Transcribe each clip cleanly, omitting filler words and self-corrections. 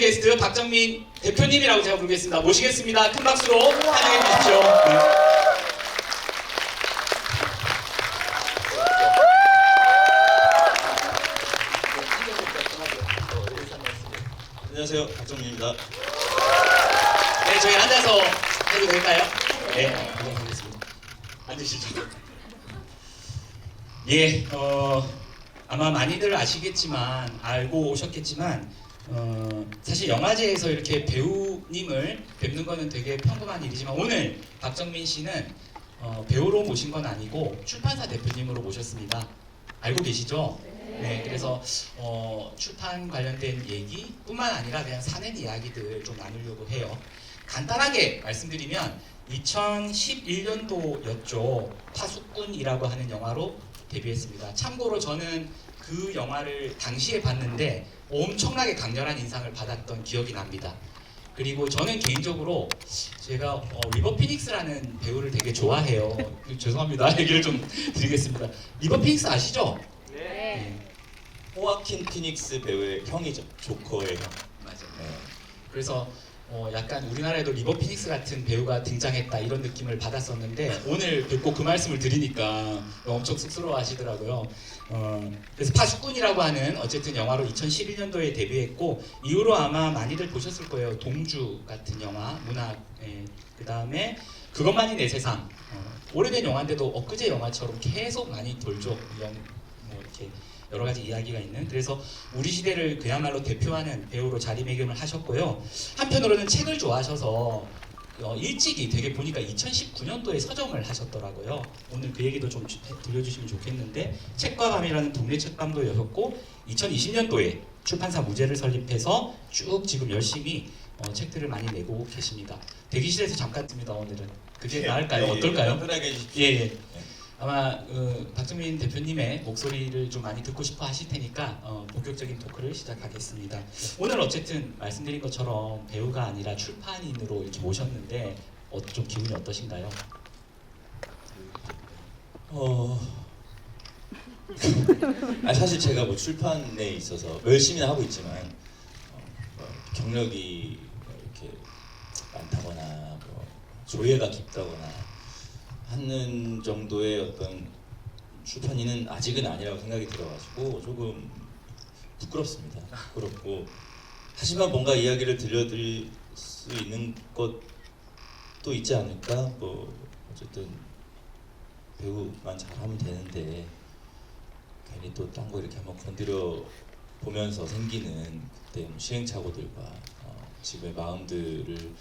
게스트 박정민 대표님이라고 제가 부르겠습니다. 모시겠습니다. 큰 박수로 환영해 주십시오. 네. 안녕하세요, 박정민입니다. 네, 저희 앉아서 해도 될까요? 네, 앉아보겠습니다. 앉으시죠. 예, 아마 많이들 아시겠지만, 알고 오셨겠지만, 사실 영화제에서 이렇게 배우님을 뵙는 거는 되게 평범한 일이지만, 오늘 박정민 씨는 배우로 모신 건 아니고 출판사 대표님으로 모셨습니다. 알고 계시죠? 네, 그래서 출판 관련된 얘기뿐만 아니라 그냥 사는 이야기들 좀 나누려고 해요. 간단하게 말씀드리면 2011년도였죠. 파수꾼이라고 하는 영화로 데뷔했습니다. 참고로 저는 그 영화를 당시에 봤는데 엄청나게 강렬한 인상을 받았던 기억이 납니다. 그리고 저는 개인적으로 제가 리버 피닉스라는 배우를 되게 좋아해요. 죄송합니다. 얘기를 좀 드리겠습니다. 리버 피닉스 아시죠? 네. 호아킨 피닉스 배우의 형이죠. 조커의 형. 맞아요. 네. 그래서 약간 우리나라에도 리버 피닉스 같은 배우가 등장했다 이런 느낌을 받았었는데 오늘 뵙고 그 말씀을 드리니까 엄청 쑥스러워하시더라고요. 그래서 파수꾼이라고 하는 어쨌든 영화로 2011년도에 데뷔했고 이후로 아마 많이들 보셨을 거예요. 동주 같은 영화, 문학. 그 다음에 그것만이 내 세상. 오래된 영화인데도 엊그제 영화처럼 계속 많이 돌죠. 뭐 이렇게 여러 가지 이야기가 있는. 그래서 우리 시대를 그야말로 대표하는 배우로 자리매김을 하셨고요. 한편으로는 책을 좋아하셔서 일찍이 되게 보니까 2019년도에 서점을 하셨더라고요. 오늘 그 얘기도 좀 들려주시면 좋겠는데 책과 밤이라는 동네 책방도 여셨고 2020년도에 출판사 무제를 설립해서 쭉 지금 열심히 책들을 많이 내고 계십니다. 대기실에서 잠깐 씁니다. 오늘은 그게 나을까요? 어떨까요? 편하게 해주십시오. 예. 아마 박정민 대표님의 목소리를 좀 많이 듣고 싶어 하실 테니까 본격적인 토크를 시작하겠습니다. 오늘 어쨌든 말씀드린 것처럼 배우가 아니라 출판인으로 이렇게 모셨는데 좀 기분이 어떠신가요? 사실 제가 뭐 출판에 있어서 열심히 하고 있지만 경력이 이렇게 많다거나 뭐 조예가 깊다거나 하는 정도의 어떤 출판인은 아직은 아니라고 생각이 들어가지고 조금 부끄럽습니다. 부끄럽고 하지만 뭔가 이야기를 들려드릴 수 있는 것도 있지 않을까? 뭐 어쨌든 배우만 잘하면 되는데 괜히 또 딴 거 이렇게 한번 건드려 보면서 생기는 그때 시행착오들과 지금의 마음들을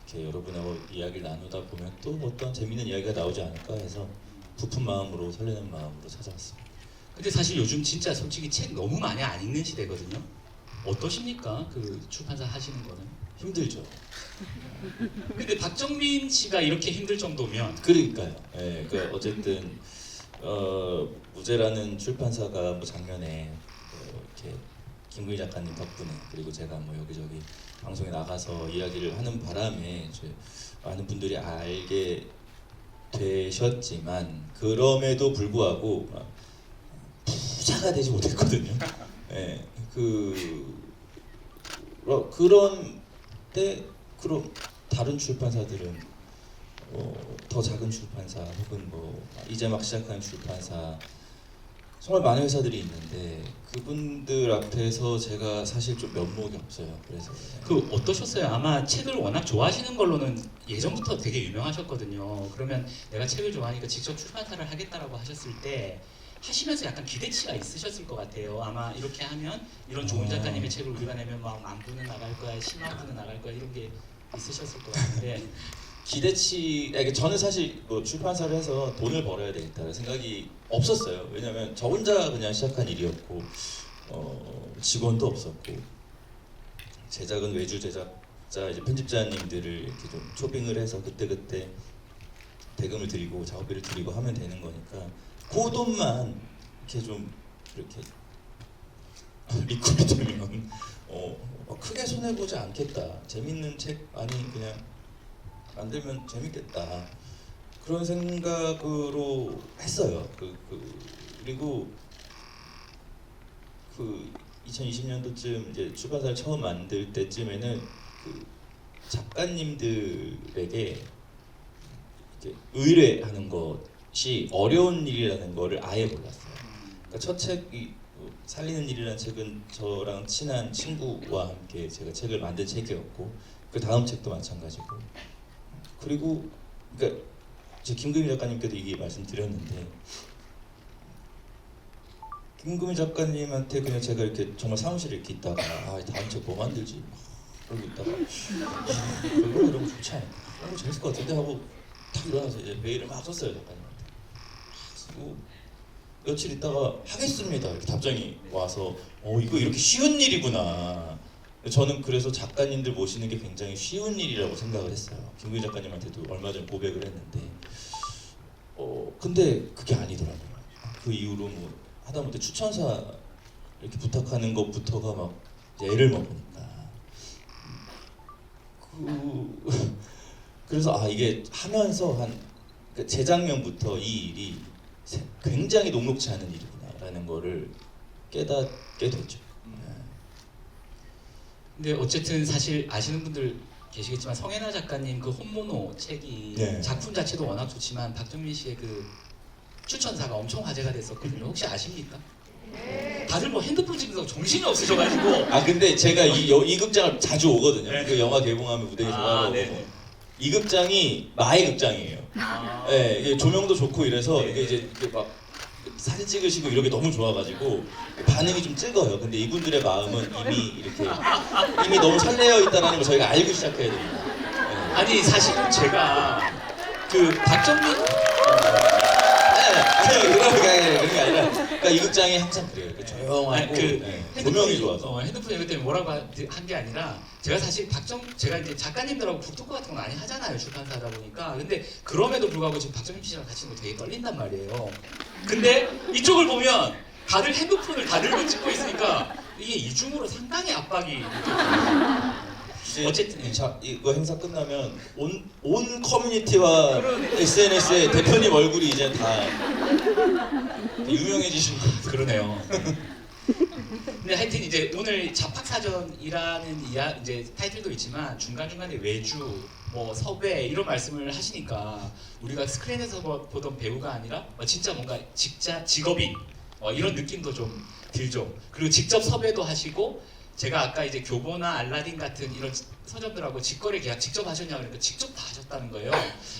이렇게 여러분하고 이야기를 나누다 보면 또 어떤 재밌는 이야기가 나오지 않을까 해서 부푼 마음으로 설레는 마음으로 찾아왔습니다. 근데 사실 요즘 진짜 솔직히 책 너무 많이 안 읽는 시대거든요. 어떠십니까? 그 출판사 하시는 거는? 힘들죠. 근데 박정민 씨가 이렇게 힘들 정도면 그러니까요. 예, 그 어쨌든 무제라는 출판사가 뭐 작년에 이렇게 김구희 작가님 덕분에 그리고 제가 뭐 여기저기 방송에 나가서 이야기를 하는 바람에 이제 많은 분들이 알게 되셨지만 그럼에도 불구하고 부자가 되지 못했거든요. 예, 그럼 다른 출판사들은 더 작은 출판사 혹은 뭐 이제 막 시작하는 출판사 정말 많은 회사들이 있는데 그분들 앞에서 제가 사실 좀 면목이 없어요. 그래서 그 어떠셨어요? 아마 책을 워낙 좋아하시는 걸로는 예전부터 되게 유명하셨거든요. 그러면 내가 책을 좋아하니까 직접 출판사를 하겠다라고 하셨을 때 하시면서 약간 기대치가 있으셨을 것 같아요. 아마 이렇게 하면 이런 좋은 작가님의 책을 우리가 내면 막 10,000부는 나갈 거야, 100,000부는 나갈 거야 이런 게 있으셨을 것 같은데 저는 사실 뭐 출판사를 해서 돈을 벌어야 되겠다는 생각이 없었어요. 왜냐면 저 혼자 그냥 시작한 일이었고 직원도 없었고 제작은 외주 제작자 이제 편집자님들을 이렇게 좀 초빙을 해서 그때 대금을 드리고 작업비를 드리고 하면 되는 거니까 그 돈만 이렇게 좀 이렇게 리콜이 되면 크게 손해 보지 않겠다. 재밌는 책 많이 그냥 만들면 재밌겠다 그런 생각으로 했어요. 그리고 2020년도쯤 이제 출판사를 처음 만들 때쯤에는 그 작가님들에게 이제 의뢰하는 것이 어려운 일이라는 거를 아예 몰랐어요. 그러니까 첫 책이 살리는 일이라는 책은 저랑 친한 친구와 함께 제가 책을 만든 책이었고 그 다음 책도 마찬가지고 그리고 그러니까 제 김금희 작가님께도 이게 말씀드렸는데 김금희 작가님한테 그냥 제가 이렇게 정말 사무실에 이렇게 있다가 다음 책 뭐 만들지 그러고 있다가 별로 이런 거 좋지 않을까 이런 거 재밌을 것 같은데 하고 탁 일어나서 이제 메일을 막 썼어요 작가님한테. 그리고 며칠 있다가 하겠습니다 이렇게 답장이 와서 이거 이렇게 쉬운 일이구나. 저는 그래서 작가님들 모시는 게 굉장히 쉬운 일이라고 생각을 했어요. 김구희 작가님한테도 얼마 전에 고백을 했는데 근데 그게 아니더라고요. 그 이후로 뭐 하다못해 추천사 이렇게 부탁하는 것부터가 막 애를 먹으니까 그래서 이게 하면서 그러니까 재작년부터 이 일이 굉장히 녹록지 않은 일이구나라는 거를 깨닫게 됐죠. 근데 어쨌든 사실 아시는 분들 계시겠지만 성혜나 작가님 그 혼모노 책이 네. 작품 자체도 워낙 좋지만 박정민 씨의 그 추천사가 엄청 화제가 됐었거든요. 혹시 아십니까? 다들 뭐 핸드폰 찍는다고 정신이 없으셔가지고 근데 제가 이 극장을 자주 오거든요. 네. 그 영화 개봉하면 무대에서 하러 네. 오고 이 극장이 마의 극장이에요. 네, 이게 조명도 좋고 이래서 네. 이게 이제 이렇게 막 사진 찍으시고 이렇게 너무 좋아가지고 반응이 좀 찍어요. 근데 이분들의 마음은 이미 너무 설레어 있다는 걸 저희가 알고 시작해야 됩니다. 네. 아니 사실은 제가 그 박정민 그런 게 아니라 그러니까 이 극장이 항상 그래요. 이렇게 조용하고 조명이 좋아서. 핸드폰 얘기 때문에 뭐라고 한 게 아니라 제가 사실 제가 이제 작가님들하고 북토크 같은 거 많이 하잖아요. 출판사 하다 보니까. 근데 그럼에도 불구하고 지금 박정민 씨랑 같이 있는 거 되게 떨린단 말이에요. 근데 이쪽을 보면 다들 핸드폰을 다 들고 찍고 있으니까 이게 이중으로 상당히 압박이 어쨌든 이거 행사 끝나면 온 커뮤니티와 SNS에 대표님 얼굴이 이제 다 유명해지신 거. 그러네요. 근데 하여튼 이제 오늘 잡학사전이라는 이제 타이틀도 있지만 중간중간에 외주, 뭐 섭외 이런 말씀을 하시니까 우리가 스크린에서 보던 배우가 아니라 진짜 뭔가 직업인 이런 느낌도 좀 들죠. 그리고 직접 섭외도 하시고 제가 아까 이제 교보나 알라딘 같은 이런 서점들하고 직거래 계약 직접 하셨냐 그러니까 직접 다 하셨다는 거예요.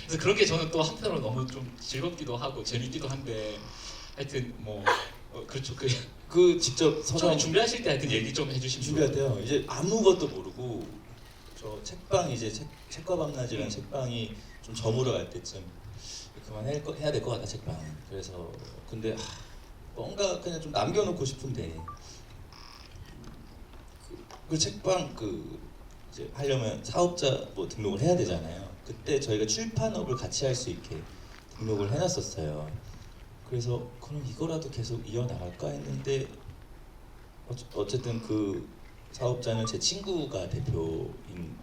그래서 그런 게 저는 또 한편으로 너무 좀 즐겁기도 하고 재밌기도 한데 하여튼 뭐 그렇죠. 그 직접 처음에 서점 준비하실 때 하여튼 얘기 좀 해주시면 준비할 때요. 이제 아무것도 모르고 저 책방 이제 책과 밤낮이라는 책방이 좀 저물어 갈 때쯤 그만해야 될 것 같다 책방. 그래서 근데 뭔가 그냥 좀 남겨놓고 싶은데 그 책방 이제 하려면 사업자 뭐 등록을 해야 되잖아요. 그때 저희가 출판업을 같이 할 수 있게 등록을 해놨었어요. 그래서 그럼 이거라도 계속 이어나갈까 했는데 어쨌든 그 사업자는 제 친구가 대표인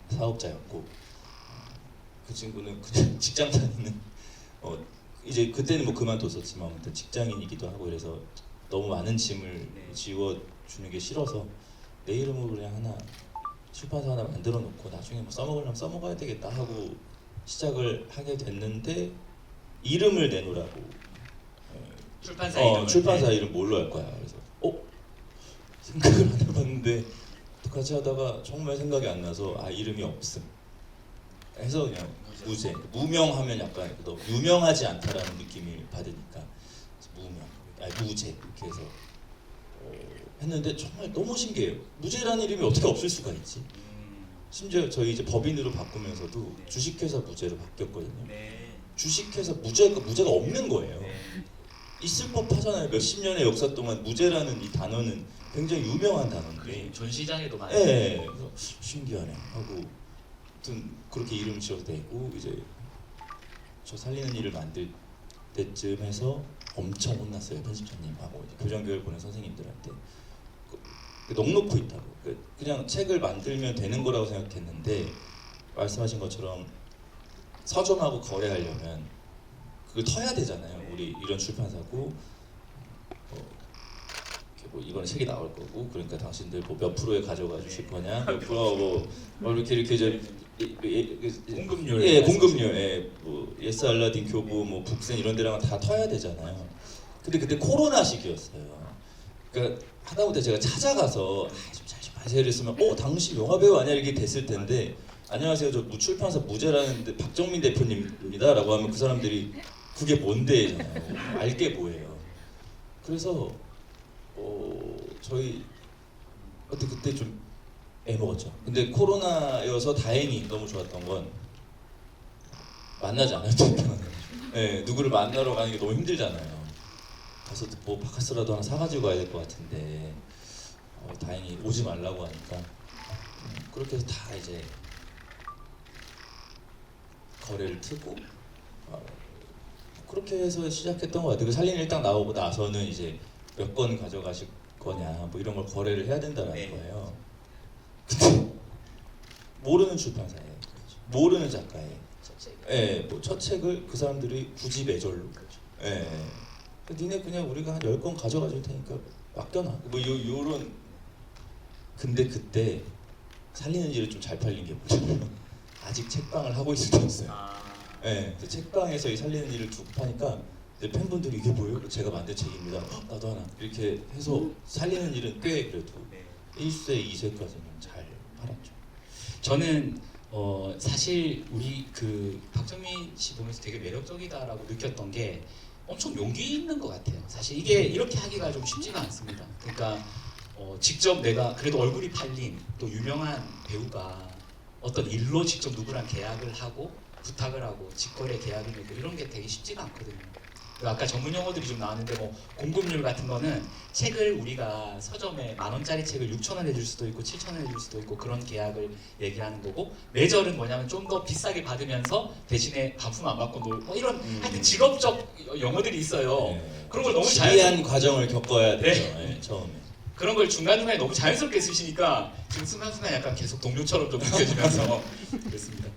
사업자였고 그 친구는 그냥 직장 다니는 이제 그때는 뭐 그만뒀었지만 아무튼 직장인이기도 하고 이래서 너무 많은 짐을 지워주는 게 싫어서 내 이름으로 그냥 하나 출판사 하나 만들어 놓고 나중에 뭐 써먹으려면 써먹어야 되겠다 하고 시작을 하게 됐는데 이름을 내놓으라고 출판사 이름 뭘로 할 거야. 그래서 생각을 안 해봤는데 같이 하다가 정말 생각이 안 나서 이름이 없음 해서 그냥 무제 무명하면 약간 너무 유명하지 않다라는 느낌을 받으니까 무제 이렇게 해서 했는데 정말 너무 신기해요. 무제라는 이름이 어떻게 없을 수가 있지. 심지어 저희 이제 법인으로 바꾸면서도 주식회사 무제로 바뀌었거든요. 주식회사 무제가 없는 거예요. 있을 법하잖아요. 몇십 년의 역사 동안 무제라는 이 단어는 굉장히 유명한 단어인데 전 시장에도 많이. 네, 그래서 신기하네 하고 아무튼 그렇게 이름 지어도 되고 이제 저 살리는 일을 만들 때쯤 해서 엄청 혼났어요. 편집자님하고 교정교육 보낸 선생님들한테 넉놓고 있다고. 그냥 책을 만들면 되는 거라고 생각했는데 말씀하신 것처럼 서점하고 거래하려면 그걸 터야 되잖아요. 우리 이런 출판사고 뭐 이번에 책이 나올 거고 그러니까 당신들 뭐 몇 프로에 가져가 주실 거냐 몇 프로 뭐 이렇게 저 공급률. 예 공급률 뭐 예스 알라딘 교보 뭐 북센 이런 데랑 다 터야 되잖아요. 근데 그때 코로나 시기였어요. 그러니까 하다못해 제가 찾아가서 좀 잘 좀 하세요 이랬으면 당신 영화 배우 아니야 이렇게 됐을 텐데 안녕하세요 저 출판사 무제라는데 박정민 대표님입니다라고 하면 그 사람들이 그게 뭔데잖아요. 알게 뭐예요. 그래서 저희 그때 좀 애먹었죠. 근데 코로나여서 다행히 너무 좋았던 건 만나지 않았던 편은. 네, 누구를 만나러 가는 게 너무 힘들잖아요. 가서 뭐 바카스라도 하나 사가지고 가야 될 것 같은데 다행히 오지 말라고 하니까 그렇게 해서 다 이제 거래를 트고 그렇게 해서 시작했던 것 같아요. 그 살린 일당 나오고 나서는 이제 몇 권 가져가실 거냐 뭐 이런 걸 거래를 해야 된다는 네. 거예요. 근데 모르는 출판사에 모르는 작가에 뭐 첫 책을 그 사람들이 굳이 매절로 니네 그냥 우리가 한 10권 가져가 줄 테니까 맡겨놔 뭐 요런. 근데 그때 살리는 일을 좀 잘 팔린 게 뭐냐면 아직 책방을 하고 있을 때였어요. 그 책방에서 이 살리는 일을 두고 파니까 이제 팬분들이 이게 뭐예요? 제가 만든 책입니다. 나도 하나 이렇게 해서 살리는 일은 꽤 그래도 1쇄, 2쇄까지는 잘 팔았죠. 저는 사실 우리 그 박정민 씨 보면서 되게 매력적이다라고 느꼈던 게 엄청 용기 있는 것 같아요. 사실 이게 이렇게 하기가 좀 쉽지가 않습니다. 그러니까 직접 내가 그래도 얼굴이 팔린 또 유명한 배우가 어떤 일로 직접 누구랑 계약을 하고 부탁을 하고 직거래 계약을 맺고 이런 게 되게 쉽지가 않거든요. 아까 전문 용어들이 좀 나왔는데 뭐 공급률 같은 거는 책을 우리가 서점에 10,000원짜리 책을 6,000원 해줄 수도 있고 7,000원 해줄 수도 있고 그런 계약을 얘기하는 거고 매절은 뭐냐면 좀 더 비싸게 받으면서 대신에 반품 안 받고 놀고 뭐 이런 하여튼 직업적 용어들이 있어요. 그런 걸 너무 시리한 과정을 겪어야 돼요. 처음에. 그런 걸 중간중간에 너무 자연스럽게 쓰시니까 지금 순간순간 약간 계속 동료처럼 좀 느껴지면서 그렇습니다.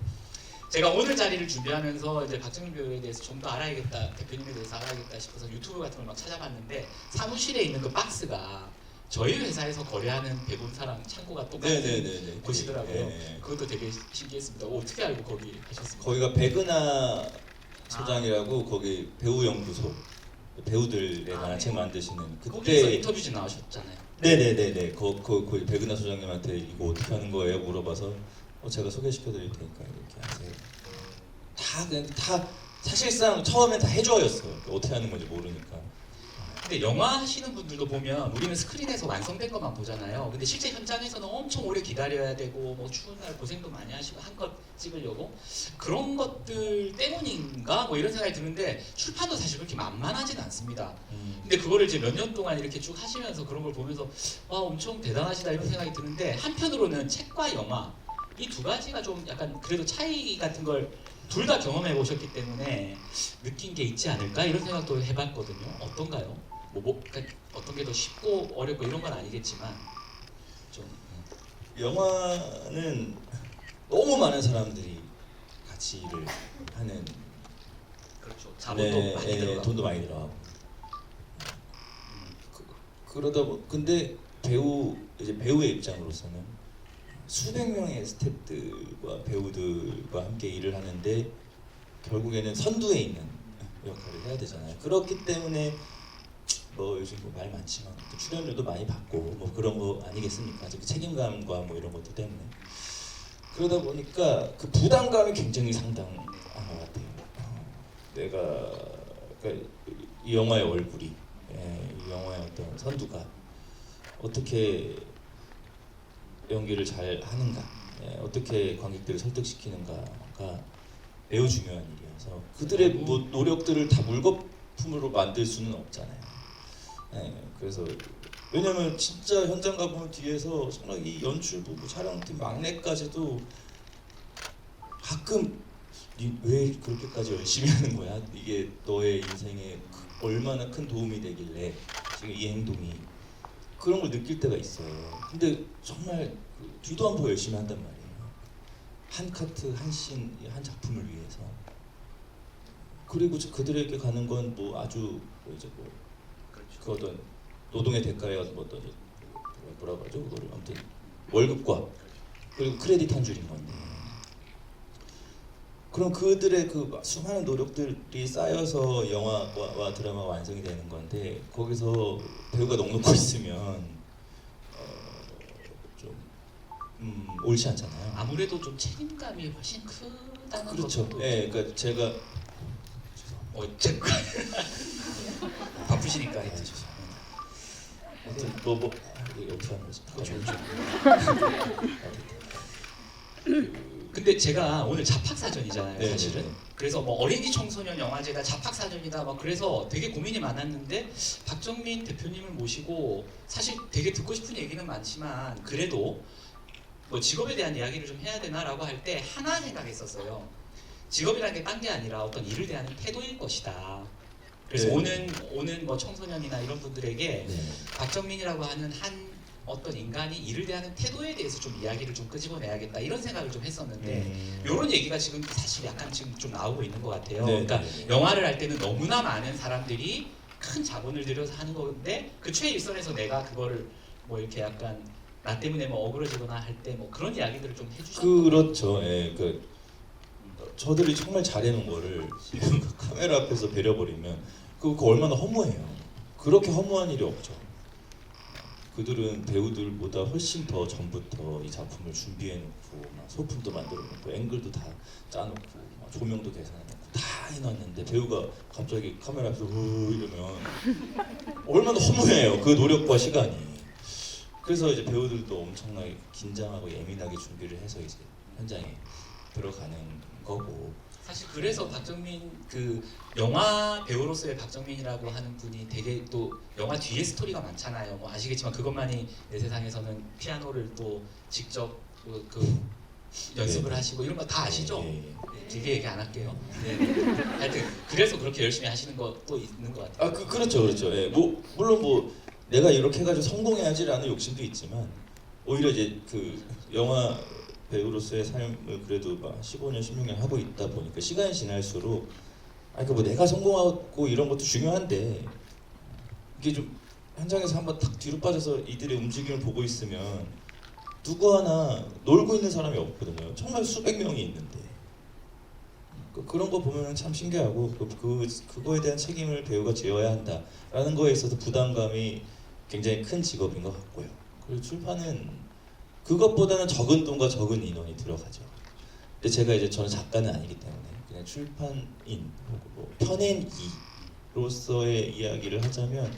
제가 오늘 자리를 준비하면서 이제 박정민 배우에 대해서 좀 더 알아야겠다, 대표님에 대해서 알아야겠다 싶어서 유튜브 같은 걸 막 찾아봤는데 사무실에 있는 그 박스가 저희 회사에서 거래하는 대본사랑 창고가 똑같은 곳이더라고요. 그것도 되게 신기했습니다. 어떻게 알고 거기 하셨습니까? 거기가 백은하 소장이라고 거기 배우 연구소 배우들에 관한 책 만드시는 거기서 그때 인터뷰지 나오셨잖아요. 네네네네 거기 백은하 소장님한테 이거 어떻게 하는 거예요 물어봐서 제가 소개시켜 드릴 테니까 이렇게 하세요. 다 사실상 처음엔 다 해줘였어요. 어떻게 하는 건지 모르니까. 근데 영화 하시는 분들도 보면 우리는 스크린에서 완성된 것만 보잖아요. 근데 실제 현장에서는 엄청 오래 기다려야 되고 뭐 추운 날 고생도 많이 하시고 한껏 찍으려고 그런 것들 때문인가 뭐 이런 생각이 드는데 출판도 사실 그렇게 만만하진 않습니다. 근데 그거를 이제 몇 년 동안 이렇게 쭉 하시면서 그런 걸 보면서 와 엄청 대단하시다 이런 생각이 드는데 한편으로는 책과 영화 이 두 가지가 좀 약간 그래도 차이 같은 걸 둘 다 경험해 보셨기 때문에 느낀 게 있지 않을까 이런 생각도 해봤거든요. 어떤가요? 그러니까 어떤 게 더 쉽고 어렵고 이런 건 아니겠지만 좀 영화는 너무 많은 사람들이 같이 일을 하는 그렇죠. 자본도 많이 들어가고 돈도 많이 들어가고 그러다 근데 배우의 입장으로서는 수백 명의 스태프들과 배우들과 함께 일을 하는데 결국에는 선두에 있는 역할을 해야 되잖아요. 그렇기 때문에 뭐 요즘 뭐 말 많지만 또 출연료도 많이 받고 뭐 그런 거 아니겠습니까? 그 책임감과 뭐 이런 것들 때문에 그러다 보니까 그 부담감이 굉장히 상당한 것 같아요. 그러니까 이 영화의 얼굴이 이 영화의 어떤 선두가 어떻게 연기를 잘 하는가, 어떻게 관객들을 설득시키는가가 매우 중요한 일이어서 그들의 뭐 노력들을 다 물거품으로 만들 수는 없잖아요. 그래서 왜냐면 진짜 현장 가보면 뒤에서 정말 이 연출부부 촬영팀 막내까지도 가끔 왜 그렇게까지 열심히 하는 거야? 이게 너의 인생에 얼마나 큰 도움이 되길래 지금 이 행동이 그런 걸 느낄 때가 있어요. 근데 정말 뒤도 안 보고 열심히 한단 말이에요. 한 카트, 한 씬, 한 작품을 위해서. 그리고 그들에게 가는 건 뭐 아주 뭐 이제 뭐 그 어떤 노동의 대가에 뭐 어떤 뭐라고 하죠 그거를 아무튼 월급과 그리고 크레딧 한 줄인 건데 그럼 그들의 그 수많은 노력들이 쌓여서 영화와 드라마 완성이 되는 건데 거기서 배우가 넋놓고 있으면 좀 옳지 않잖아요. 아무래도 좀 책임감이 훨씬 크다는 그렇죠. 것도 예, 그러니까 제가 제 바쁘시니까 네, 해주죠. 아무튼 뭐 이게 어떻게 하는 거지? 근데 제가 오늘 잡학사전이잖아요, 네, 사실은. 네, 네. 그래서 뭐 어린이 청소년 영화제다, 잡학사전이다, 막 그래서 되게 고민이 많았는데 박정민 대표님을 모시고 사실 되게 듣고 싶은 얘기는 많지만 그래도 뭐 직업에 대한 이야기를 좀 해야 되나라고 할 때 하나 생각했었어요. 직업이라는 게 딴 게 아니라 어떤 일을 대하는 태도일 것이다. 그래서 네. 오는 뭐 청소년이나 이런 분들에게 네. 박정민이라고 하는 한 어떤 인간이 일을 대하는 태도에 대해서 좀 이야기를 좀 끄집어내야겠다 이런 생각을 좀 했었는데 이런 얘기가 지금 사실 약간 지금 좀 나오고 있는 것 같아요. 네, 그러니까 네, 네. 영화를 할 때는 너무나 많은 사람들이 큰 자본을 들여서 하는 건데 그 최일선에서 내가 그거를 뭐 이렇게 약간 나 때문에 뭐 어그러지거나 할 때 뭐 그런 이야기들을 좀 해주셨던 그렇죠. 예, 그 저들이 정말 잘해놓은 거를 지금 그 카메라 앞에서 베려버리면 그거 얼마나 허무해요. 그렇게 허무한 일이 없죠. 그들은 배우들보다 훨씬 더 전부터 이 작품을 준비해놓고 막 소품도 만들어놓고 앵글도 다 짜놓고 막 조명도 계산해놓고 다 해놨는데 배우가 갑자기 카메라 앞에서 이러면 얼마나 허무해요. 그 노력과 시간이. 그래서 이제 배우들도 엄청나게 긴장하고 예민하게 준비를 해서 이제 현장에 들어가는 거고. 사실 그래서 박정민 그 영화 배우로서의 박정민이라고 하는 분이 되게 또 영화 뒤에 스토리가 많잖아요. 뭐 아시겠지만 그것만이 내 세상에서는 피아노를 또 직접 그 연습을 네. 하시고 이런 거 다 아시죠? 예, 예. 네, 길게 얘기 안 할게요. 네. 하여튼 그래서 그렇게 열심히 하시는 것도 있는 것 같아요. 그렇죠, 그렇죠. 예, 뭐 물론 뭐 내가 이렇게 해가지고 성공해야지라는 욕심도 있지만 오히려 이제 그 영화 배우로서의 삶을 그래도 막 15년, 16년 하고 있다 보니까 시간이 지날수록 뭐 내가 성공하고 이런 것도 중요한데 이게 좀 현장에서 한번 탁 뒤로 빠져서 이들의 움직임을 보고 있으면 누구 하나 놀고 있는 사람이 없거든요. 정말 수백 명이 있는데 그런 거 보면 참 신기하고 그거에 대한 책임을 배우가 지어야 한다라는 거에 있어서 부담감이 굉장히 큰 직업인 것 같고요. 그리고 출판은 그것보다는 적은 돈과 적은 인원이 들어가죠. 근데 제가 이제 저는 작가는 아니기 때문에 그냥 출판인 혹은 뭐 펴낸이로서의 이야기를 하자면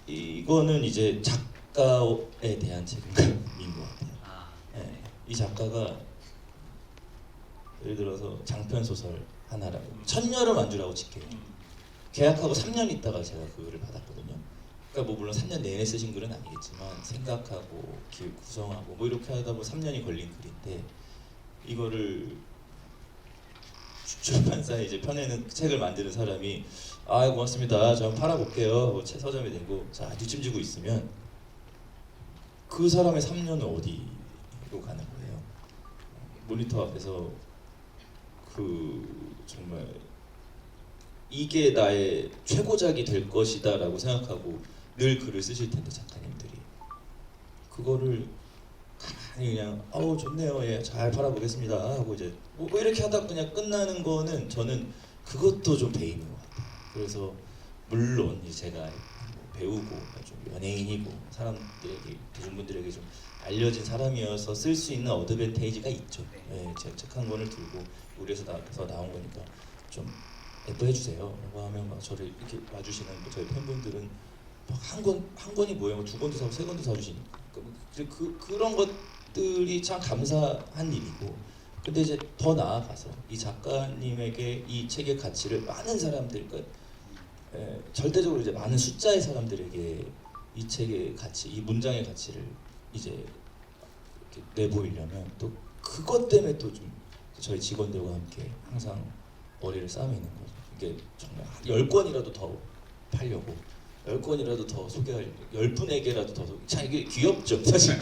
이거는 이제 작가에 대한 책임감인 것 같아요. 네, 이 작가가 예를 들어서 장편 소설 하나라고 천녀를 만주라고 칠게요. 계약하고 3년 있다가 제가 그거를 받았거든요. 그러니까 뭐 물론 3년 내내 쓰신 글은 아니겠지만 생각하고 구성하고 뭐 이렇게 하다 보면 3년이 걸린 글인데 이거를 출판사에 이제 펴내는 책을 만드는 사람이 고맙습니다. 저 한번 팔아볼게요. 뭐 서점에 대고 자 뒷짐지고 있으면 그 사람의 3년은 어디로 가는 거예요? 모니터 앞에서 그 정말 이게 나의 최고작이 될 것이다라고 생각하고 늘 글을 쓰실 텐데 작가님들이 그거를 가만히 그냥 좋네요, 예, 잘 팔아보겠습니다 하고 이제 뭐 이렇게 하다 그냥 끝나는 거는 저는 그것도 좀 배임인 것 같아요. 그래서 물론 이제 제가 뭐 배우고 좀 연예인이고 사람들에게 대중분들에게 좀 알려진 사람이어서 쓸 수 있는 어드밴테이지가 있죠. 예, 제가 책 한 권을 들고 우리에서 나온 거니까 좀 예뻐해 주세요 라고 하면 막 저를 이렇게 와주시는 저희 팬분들은 막 한 권이 뭐예요? 2권도 사고 3권도 사주시니까 그런 것들이 참 감사한 일이고 근데 이제 더 나아가서 이 작가님에게 이 책의 가치를 많은 사람들 절대적으로 이제 많은 숫자의 사람들에게 이 책의 가치, 이 문장의 가치를 이제 이렇게 내보이려면 또 그것 때문에 또 좀 저희 직원들과 함께 항상 머리를 싸매는 거죠. 이게 정말 10권이라도 더 팔려고 10권이라도 더 소개할 10분에게라도 더 참 이게 귀엽죠. 사실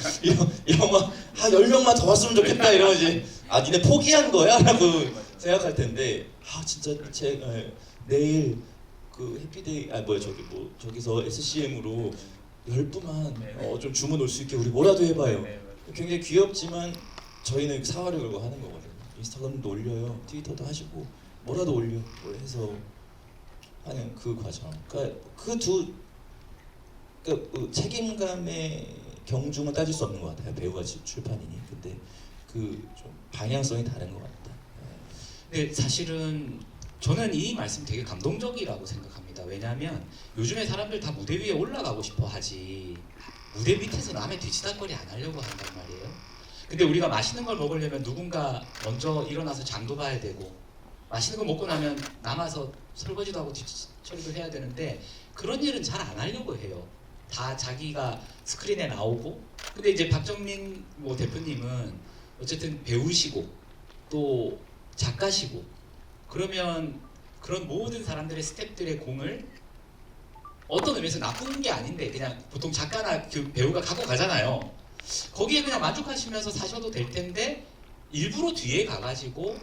영화 10명만 더 왔으면 좋겠다 이러면 이제 니네 포기한 거야? 라고 생각할 텐데 진짜 내일 그 해피데이 저기서 SCM으로 10분만 네. 좀 주문 올 수 있게 우리 뭐라도 해봐요. 네, 굉장히 귀엽지만 저희는 사활을 걸고 하는 거거든요. 인스타그램도 올려요, 트위터도 하시고 뭐라도 올려 뭐 해서 하는 그 과정. 그러니까 그 책임감의 경중은 따질 수 없는 것 같아요. 배우가 출판이니. 근데 그 좀 방향성이 다른 것 같다. 근데 사실은 저는 이 말씀 되게 감동적이라고 생각합니다. 왜냐하면 요즘에 사람들 다 무대 위에 올라가고 싶어 하지 무대 밑에서 남의 뒤치다거리 안 하려고 한단 말이에요. 근데 우리가 맛있는 걸 먹으려면 누군가 먼저 일어나서 장도 봐야 되고 맛있는 거 먹고 나면 남아서 설거지도 하고 뒷처리도 해야 되는데 그런 일은 잘 안 하려고 해요. 다 자기가 스크린에 나오고. 근데 이제 박정민 뭐 대표님은 어쨌든 배우시고 또 작가시고 그러면 그런 모든 사람들의 스태프들의 공을 어떤 의미에서 나쁜 게 아닌데 그냥 보통 작가나 그 배우가 갖고 가잖아요. 거기에 그냥 만족하시면서 사셔도 될 텐데 일부러 뒤에 가가지고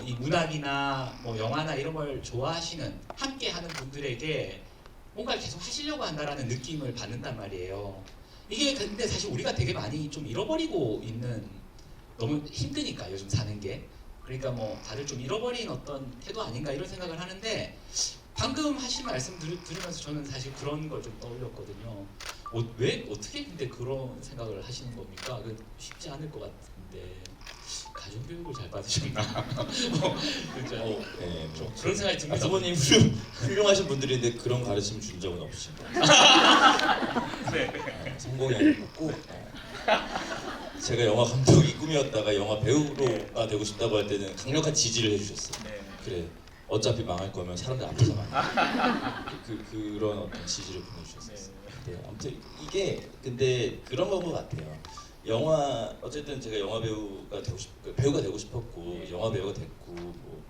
이 문학이나 뭐 영화나 이런 걸 좋아하시는 함께 하는 분들에게 뭔가를 계속 하시려고 한다라는 느낌을 받는단 말이에요. 이게 근데 사실 우리가 되게 많이 좀 잃어버리고 있는, 너무 힘드니까 요즘 사는 게, 그러니까 뭐 다들 좀 잃어버린 어떤 태도 아닌가 이런 생각을 하는데, 방금 하신 말씀 들으면서 저는 사실 그런 걸 좀 떠올렸거든요. 왜 어떻게 근데 그런 생각을 하시는 겁니까? 그 쉽지 않을 것 같은데 가정교육을 잘 받으셨나? 그렇죠. 네, 좀 그런 생각이 듭니다. 부모님 훌륭하신 분들인데 그런 가르침 준 적은 없으신 거예요. 네. 성공이 아니었고 제가 영화 감독이 꿈이었다가 영화 배우가 되고 싶다고 할 때는 강력한 지지를 해주셨어요. 네. 그래, 어차피 망할 거면 사람들 앞에서 망해. 그런 어떤 지지를 보내주셨어요. 네, 아무튼 이게 근데 그런 건 것 같아요. 영화 어쨌든 제가 영화 배우가 되고 싶었고 네. 영화 배우가 됐고 뭐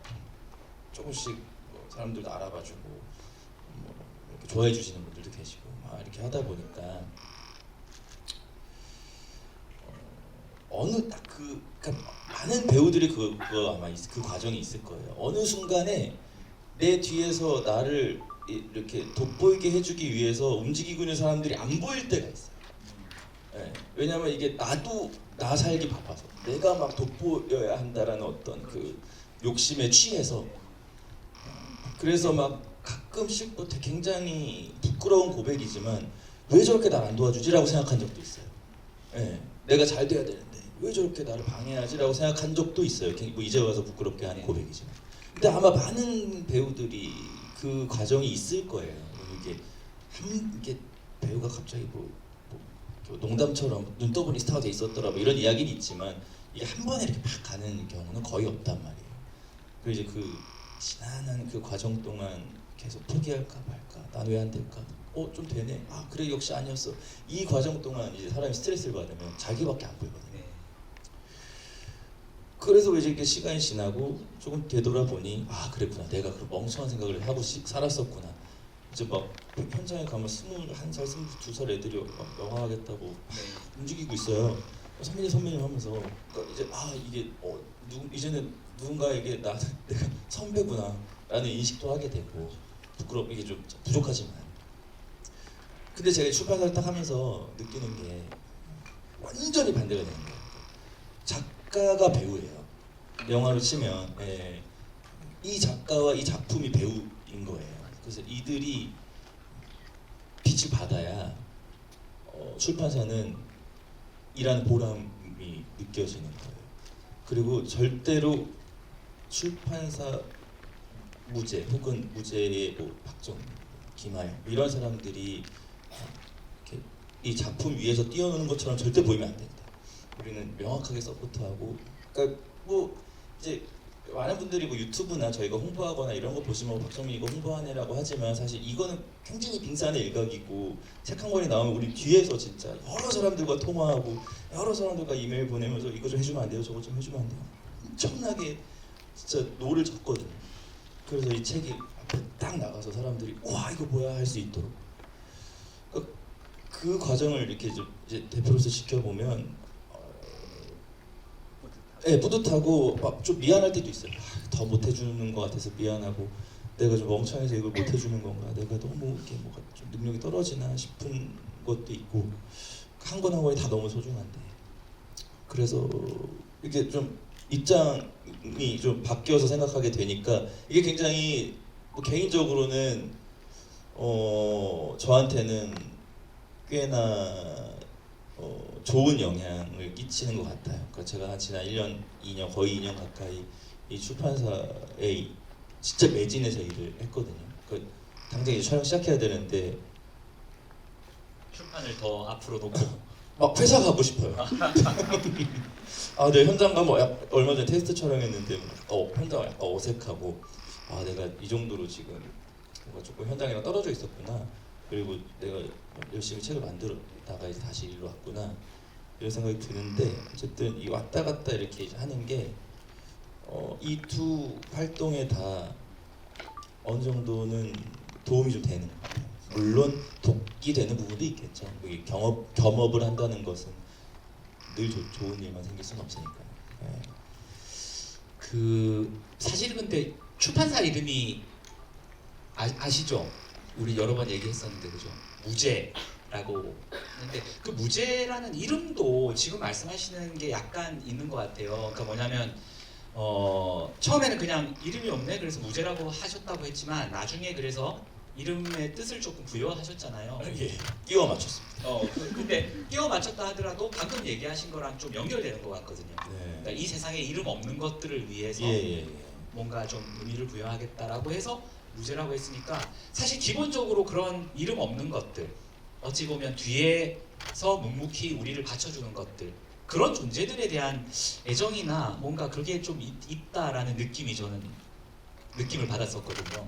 조금씩 뭐 사람들도 알아봐주고 뭐 이렇게 좋아해 주시는 분들도 계시고 막 이렇게 하다 보니까 어느 딱 그러니까 많은 배우들이 그거 아마 그 과정이 있을 거예요. 어느 순간에 내 뒤에서 나를 이렇게 돋보이게 해주기 위해서 움직이고 있는 사람들이 안 보일 때가 있어요. 네, 왜냐면 이게 나도 나 살기 바빠서 내가 막 돋보여야 한다라는 어떤 그 욕심에 취해서, 그래서 막 가끔씩 뭐 굉장히 부끄러운 고백이지만 왜 저렇게 날 안 도와주지라고 생각한 적도 있어요. 네, 내가 잘 돼야 되는데 왜 저렇게 나를 방해하지라고 생각한 적도 있어요. 뭐 이제 와서 부끄럽게 하는 고백이지만. 근데 아마 많은 배우들이 그 과정이 있을 거예요. 이게 배우가 갑자기 뭐 농담처럼 눈 떠보니 스타가 돼 있었더라 뭐 이런 이야기는 있지만 이게 한 번에 이렇게 막 가는 경우는 거의 없단 말이에요. 그리고 이제 그 지난한 그 과정 동안 계속 포기할까 말까, 난 왜 안 될까, 좀 되네, 아 그래 역시 아니었어, 이 과정 동안 이제 사람이 스트레스를 받으면 자기밖에 안 보이거든요. 그래서 이제 이렇게 시간이 지나고 조금 되돌아보니 아 그랬구나, 내가 그 멍청한 생각을 하고 살았었구나. 이제 막 현장에 가면 21살, 22살 애들이 막 영화 하겠다고 막 움직이고 있어요. 선배님 하면서 그러니까 이제 이게 이제는 누군가에게 내가 선배구나 라는 인식도 하게 되고, 이게 좀 부족하지만, 근데 제가 출판사를 딱 하면서 느끼는 게 완전히 반대가 되는 거예요. 작가가 배우예요. 영화로 치면 이 작가와 이 작품이 배우인 거예요. 그래서 이들이 빛을 받아야 출판사는 일하는 보람이 느껴지는 거예요. 그리고 절대로 출판사 무죄 혹은 무죄의 뭐 박정, 김하영 이런 사람들이 이렇게 이 작품 위에서 뛰어노는 것처럼 절대 보이면 안 된다. 우리는 명확하게 서포트하고, 그러니까 뭐 이제 많은 분들이 뭐 유튜브나 저희가 홍보하거나 이런 거 보시면 박정민 이거 홍보하네라고 하지만 사실 이거는 굉장히 빙산의 일각이고, 책 한 권이 나오면 우리 뒤에서 진짜 여러 사람들과 통화하고 여러 사람들과 이메일 보내면서 이거 좀 해주면 안 돼요, 저거 좀 해주면 안 돼요, 엄청나게 진짜 노를 젓거든요. 그래서 이 책이 앞에 딱 나가서 사람들이 와 이거 뭐야 할 수 있도록, 그러니까 그 과정을 이렇게 이제 대표로서 지켜보면 뿌듯하고 막 좀 미안할 때도 있어요. 더 못해주는 것 같아서 미안하고, 내가 좀 멍청해서 이걸 못 해주는 건가, 내가 너무 이렇게 뭐가 좀 능력이 떨어지나 싶은 것도 있고, 한 권 한 권이 다 너무 소중한데, 그래서 이게 좀 입장이 좀 바뀌어서 생각하게 되니까 이게 굉장히 뭐 개인적으로는 저한테는 꽤나 좋은 영향을 끼치는 것 같아요. 그러니까 제가 한 지난 1년, 2년, 거의 2년 가까이 이 출판사에 진짜 매진해서 일을 했거든요. 그 당장 이제 촬영 시작해야 되는데 출판을 더 앞으로 놓고 막 회사 가고 싶어요. 아, 네, 현장 가면 얼마 전에 테스트 촬영했는데 현장 약간 어색하고, 아, 내가 이 정도로 지금 뭔가 조금 현장이랑 떨어져 있었구나. 그리고 내가 열심히 책을 만들었다가 이제 다시 일로 왔구나. 이런 생각이 드는데, 어쨌든 이 왔다 갔다 이렇게 하는 게 이 두 활동에 다 어느 정도는 도움이 좀 되는 것 같아요. 물론 독이 되는 부분도 있겠죠. 이게 겸업을 한다는 것은 늘 좋은 일만 생길 수는 없으니까요. 네. 그 사실은 근데 출판사 이름이 아시죠? 우리 여러 번 얘기했었는데 그죠? 무제라고 했는데 그 무제라는 이름도 지금 말씀하시는 게 약간 있는 것 같아요. 그러니까 뭐냐면 처음에는 그냥 이름이 없네 그래서 무제라고 하셨다고 했지만 나중에 그래서 이름의 뜻을 조금 부여하셨잖아요. 예, 끼워 맞췄습니다. 근데 끼워 맞췄다 하더라도 방금 얘기하신 거랑 좀 연결되는 것 같거든요. 네. 그러니까 이 세상에 이름 없는 것들을 위해서 예. 뭔가 좀 의미를 부여하겠다라고 해서 무제라고 했으니까 사실 기본적으로 그런 이름 없는 것들 어찌 보면 뒤에서 묵묵히 우리를 받쳐주는 것들 그런 존재들에 대한 애정이나 뭔가 그게 좀 있다라는 느낌이 저는 느낌을 받았었거든요.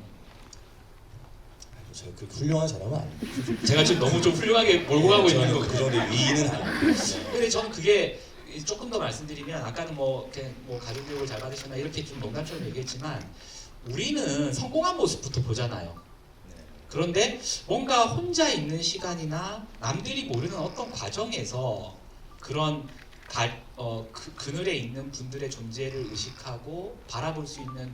제가 그 훌륭한 사람은 아닙니다. 제가 지금 너무 좀 훌륭하게 몰고 가고 있는 거 그 정도의 위인은 아닙니다. 네. 근데 저는 그게 조금 더 말씀드리면 아까는 뭐 가족 교육을 잘 받으셨나 이렇게 좀 농담처럼 얘기했지만 우리는 성공한 모습부터 보잖아요. 그런데 뭔가 혼자 있는 시간이나 남들이 모르는 어떤 과정에서 그런 그늘에 있는 분들의 존재를 의식하고 바라볼 수 있는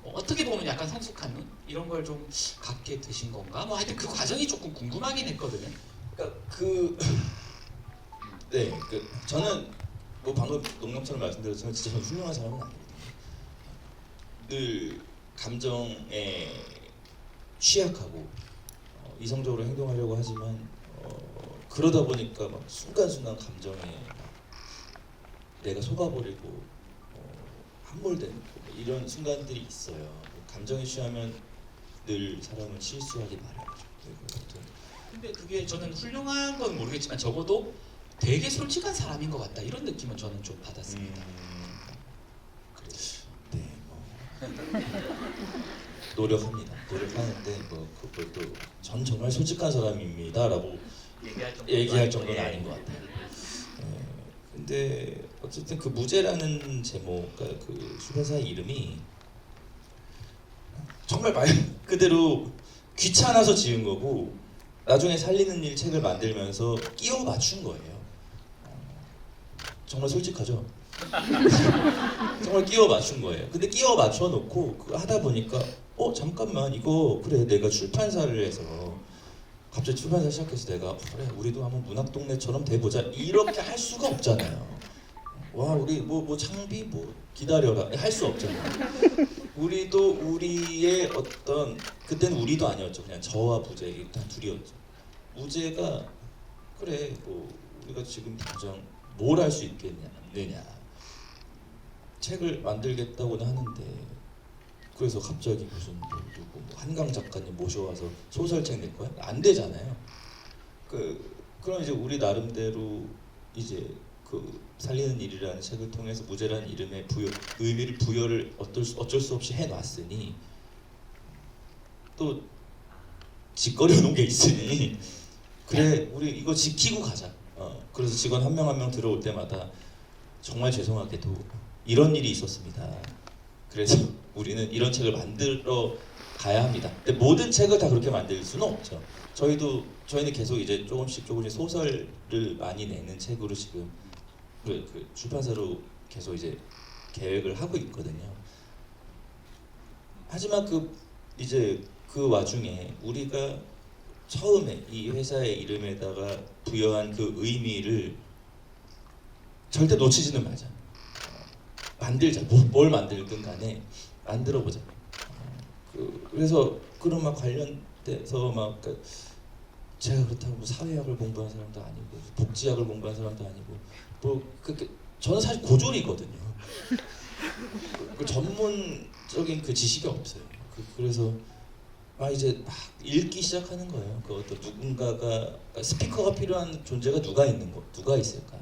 어떻게 보면 약간 성숙한 눈 이런 걸 좀 갖게 되신 건가? 뭐 하여튼 그 과정이 조금 궁금하긴 했거든요. 그러니까 저는 뭐 방금 농담처럼 말씀드렸지만 진짜 저는 훌륭한 사람은 아니거든요. 늘 감정에 취약하고 이성적으로 행동하려고 하지만 그러다 보니까 막 순간순간 감정에 막 내가 속아버리고 함몰되는 이런 순간들이 있어요. 감정에 취하면 늘 사람은 실수하기 마련이죠. 근데 그게 저는 훌륭한 건 모르겠지만 적어도 되게 솔직한 사람인 것 같다 이런 느낌은 저는 좀 받았습니다. 네, 뭐 노력하는데 뭐 그것도 전 정말 솔직한 사람입니다라고 얘기할 정도는 아닌 것 같아요. 근데 어쨌든 그 무제라는 제목, 그러니까 그 출판사의 이름이 정말 말 그대로 귀찮아서 지은 거고 나중에 살리는 일 책을 만들면서 끼워 맞춘 거예요. 정말 솔직하죠? 정말 끼워 맞춘 거예요. 근데 끼워 맞춰 놓고 그거 하다 보니까 잠깐만 이거 그래 내가 출판사를 해서 갑자기 출판사 시작해서 내가 그래 우리도 한번 문학동네처럼 돼보자 이렇게 할 수가 없잖아요. 와 우리 뭐 창비 뭐 기다려라 할 수 없잖아요. 우리도 우리의 어떤 그때는 우리도 아니었죠. 그냥 저와 부재 일단 둘이었죠. 무제가 그래 뭐 우리가 지금 당장 뭘 할 수 있겠느냐 책을 만들겠다고는 하는데 그래서 갑자기 무슨 누구 한강 작가님 모셔와서 소설책 낼 거야? 안 되잖아요. 그럼 이제 우리 나름대로 이제 그 살리는 일이라는 책을 통해서 무제라는 이름의 의미를 부여를 어쩔 수 없이 해놨으니 또 짓거려 놓은 게 있으니 그래 우리 이거 지키고 가자. 그래서 직원 한 명 한 명 들어올 때마다 정말 죄송하게도 이런 일이 있었습니다. 그래서 우리는 이런 책을 만들어 가야 합니다. 근데 모든 책을 다 그렇게 만들 수는 없죠. 저희는 계속 이제 조금씩 소설을 많이 내는 책으로 지금 그 출판사로 계속 이제 계획을 하고 있거든요. 하지만 그 이제 그 와중에 우리가 처음에 이 회사의 이름에다가 부여한 그 의미를 절대 놓치지는 말자. 만들자. 뭘 만들든 간에 만들어보자. 그래서 그런 막 관련돼서 막 제가 그렇다고 뭐 사회학을 공부한 사람도 아니고 복지학을 공부한 사람도 아니고 뭐 그렇게 저는 사실 고졸이거든요. 그 전문적인 그 지식이 없어요. 그래서 막 이제 막 읽기 시작하는 거예요. 그 어떤 누군가가 스피커가 필요한 존재가 누가 있을까?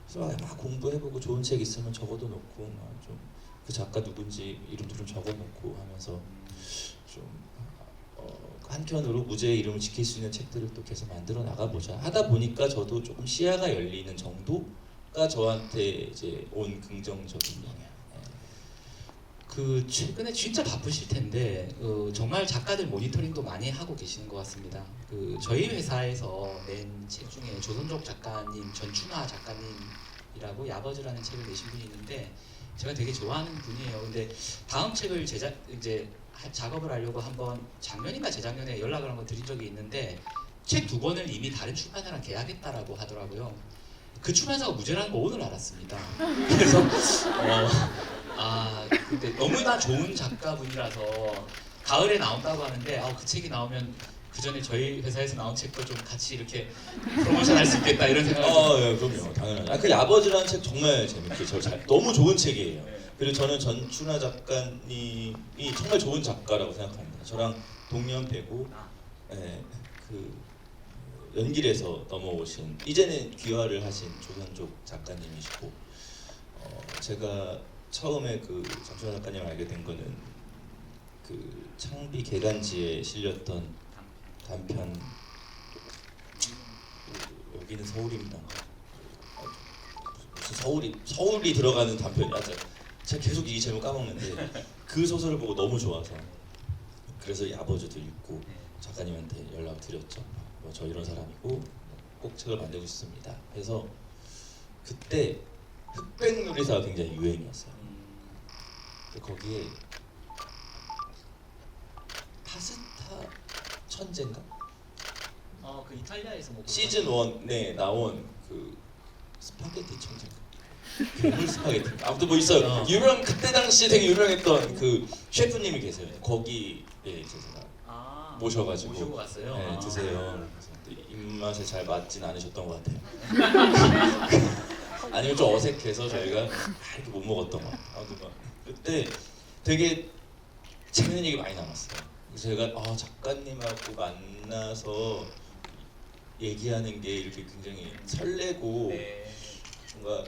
그래서 막 공부해보고 좋은 책 있으면 적어도 놓고 좀 그 작가 누군지 이름도 좀 적어놓고 하면서 좀 한켠으로 무제의 이름을 지킬 수 있는 책들을 또 계속 만들어 나가보자 하다 보니까 저도 조금 시야가 열리는 정도가 저한테 이제 온 긍정적인 영향. 그 최근에 진짜 바쁘실 텐데 정말 작가들 모니터링도 많이 하고 계시는 것 같습니다. 그 저희 회사에서 낸 책 중에 조선족 작가님 전춘화 작가님이라고 야버즈라는 책을 내신 분이 있는데 제가 되게 좋아하는 분이에요. 근데 다음 책을 작업을 하려고 한번 작년인가 재작년에 연락을 한번 드린 적이 있는데 책 2권을 이미 다른 출판사랑 계약했다라고 하더라고요. 그 출판사가 무죄라는 거 오늘 알았습니다. 그래서 근데 너무나 좋은 작가분이라서 가을에 나온다고 하는데 그 책이 나오면 그 전에 저희 회사에서 나온 책도 좀 같이 이렇게 프로모션 할 수 있겠다 이런 생각이 예, 그럼요, 당연하죠. 그 야버즈라는 책 정말 재밌게 너무 좋은 책이에요. 그리고 저는 전춘하 작가님이 정말 좋은 작가라고 생각합니다. 저랑 동년배고, 그 연길에서 넘어오신 이제는 귀화를 하신 조선족 작가님이시고, 제가 처음에 그 전춘하 작가님 알게 된 거는 그 창비 개간지에 실렸던 단편 여기는 서울입니다. 무슨 서울이 들어가는 단편이야. 제가 계속 이 제목 까먹는데 그 소설을 보고 너무 좋아서 그래서 야버즈도 읽고 작가님한테 연락 드렸죠. 저 이런 사람이고 꼭 책을 만들고 싶습니다. 그래서 그때 흑백 요리사가 굉장히 유행이었어요. 거기에 파스타 천재인가? 그 이탈리아에서 뭐 시즌 1에 나온 그 스파게티 천재인가? 괴물 스파게티. 아무튼 뭐 있어요. 그때 당시 되게 유명했던 그 셰프님이 계세요. 거기에 이제 제가 모셔가지고 모시고 갔어요. 네, 드세요. 그래서 입맛에 잘 맞진 않으셨던 것 같아요. 아니면 좀 어색해서 저희가 이렇게 못 먹었던 것 같아요. 아무튼 막 그때 되게 재밌는 얘기 많이 나눴어요. 제가 작가님하고 만나서 얘기하는 게 이렇게 굉장히 설레고 뭔가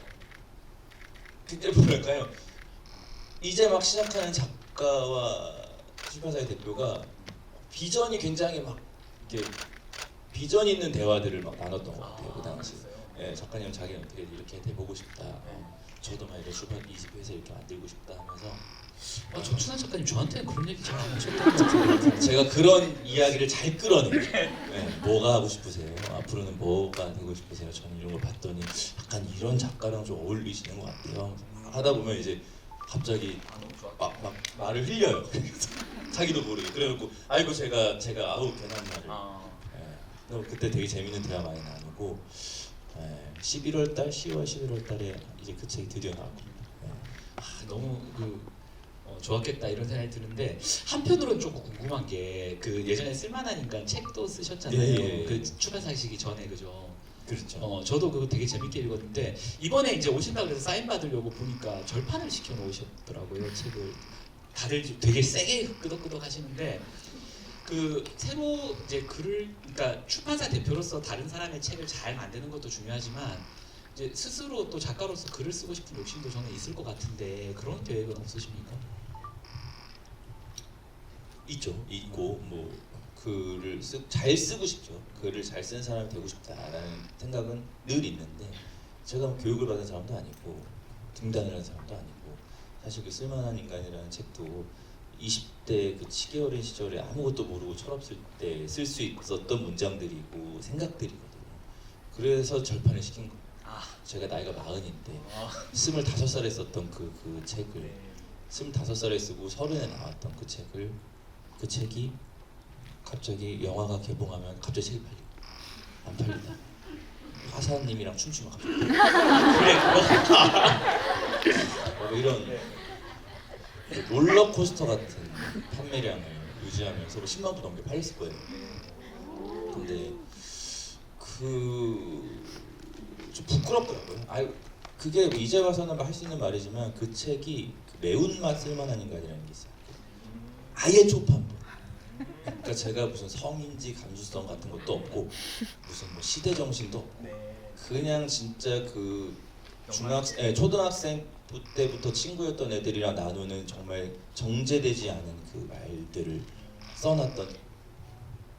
굉장히 뭐랄까요, 이제 막 시작하는 작가와 출판사의 대표가 비전이 굉장히 막 이렇게 비전 있는 대화들을 막 나눴던 것 같아요. 그 당시. 작가님은 자기는 어떻게 이렇게 돼보고 싶다. 저도 막 이런 출판 이 회사 이렇게 만들고 싶다 하면서 전춘하 작가님 저한테는 그런 얘기 잘 안 하셨던 것 같은데 제가 그런 이야기를 잘 끌어내요. 뭐가 하고 싶으세요? 앞으로는 뭐가 되고 싶으세요? 저는 이런 걸 봤더니 약간 이런 작가랑 좀 어울리시는 것 같아요. 하다 보면 이제 갑자기 막 말을 흘려요. 자기도 모르게. 그래놓고 아이고 제가 아우 괜한 말을. 그때 되게 재밌는 대화 많이 나누고 11월달, 10월, 11월달에 이제 그 책이 드디어 나왔습니다. 너무 좋았겠다 이런 생각이 드는데 한편으로는 조금 궁금한 게 그 예전에 쓸만한 인간 책도 쓰셨잖아요. 예. 그 출판사시기 전에 그죠? 그렇죠. 저도 그거 되게 재밌게 읽었는데 이번에 이제 오신다 그래서 사인 받으려고 보니까 절판을 시켜 놓으셨더라고요. 책을 다들 되게 세게 끄덕끄덕 하시는데 그 새로 이제 그러니까 출판사 대표로서 다른 사람의 책을 잘 만드는 것도 중요하지만 이제 스스로 또 작가로서 글을 쓰고 싶은 욕심도 저는 있을 것 같은데 그런 계획은 없으십니까? 있고 뭐 글을 잘 쓰고 싶죠. 글을 잘 쓰는 사람이 되고 싶다라는 생각은 늘 있는데 제가 뭐 교육을 받은 사람도 아니고 등단을 한 사람도 아니고 사실 그 쓸만한 인간이라는 책도 20대 그 치기 어린 시절에 아무것도 모르고 철없을 때 쓸 수 있었던 문장들이고 생각들이거든요. 그래서 절판을 시킨 거예요. 제가 나이가 40인데 25살에 썼던 그 책을 25살에 쓰고 30에 나왔던 그 책을 그 책이 갑자기 영화가 개봉하면 갑자기 책이 팔리고 안 팔린다. 화사님이랑 춤추면 갑자기 그래 뭐 이런 롤러코스터 같은 판매량을 유지하면서 10만 부 넘게 팔렸을 거예요. 근데 좀 부끄럽더라고요. 그게 이제 와서는 할 수 있는 말이지만 그 책이 그 매운맛 쓸만한 인간이라는 게 있어요. 아예 초판부. 그러니까 제가 무슨 성인지 감수성 같은 것도 없고 무슨 뭐 시대 정신도 없고 그냥 진짜 그 초등학생 때부터 친구였던 애들이랑 나누는 정말 정제되지 않은 그 말들을 써놨던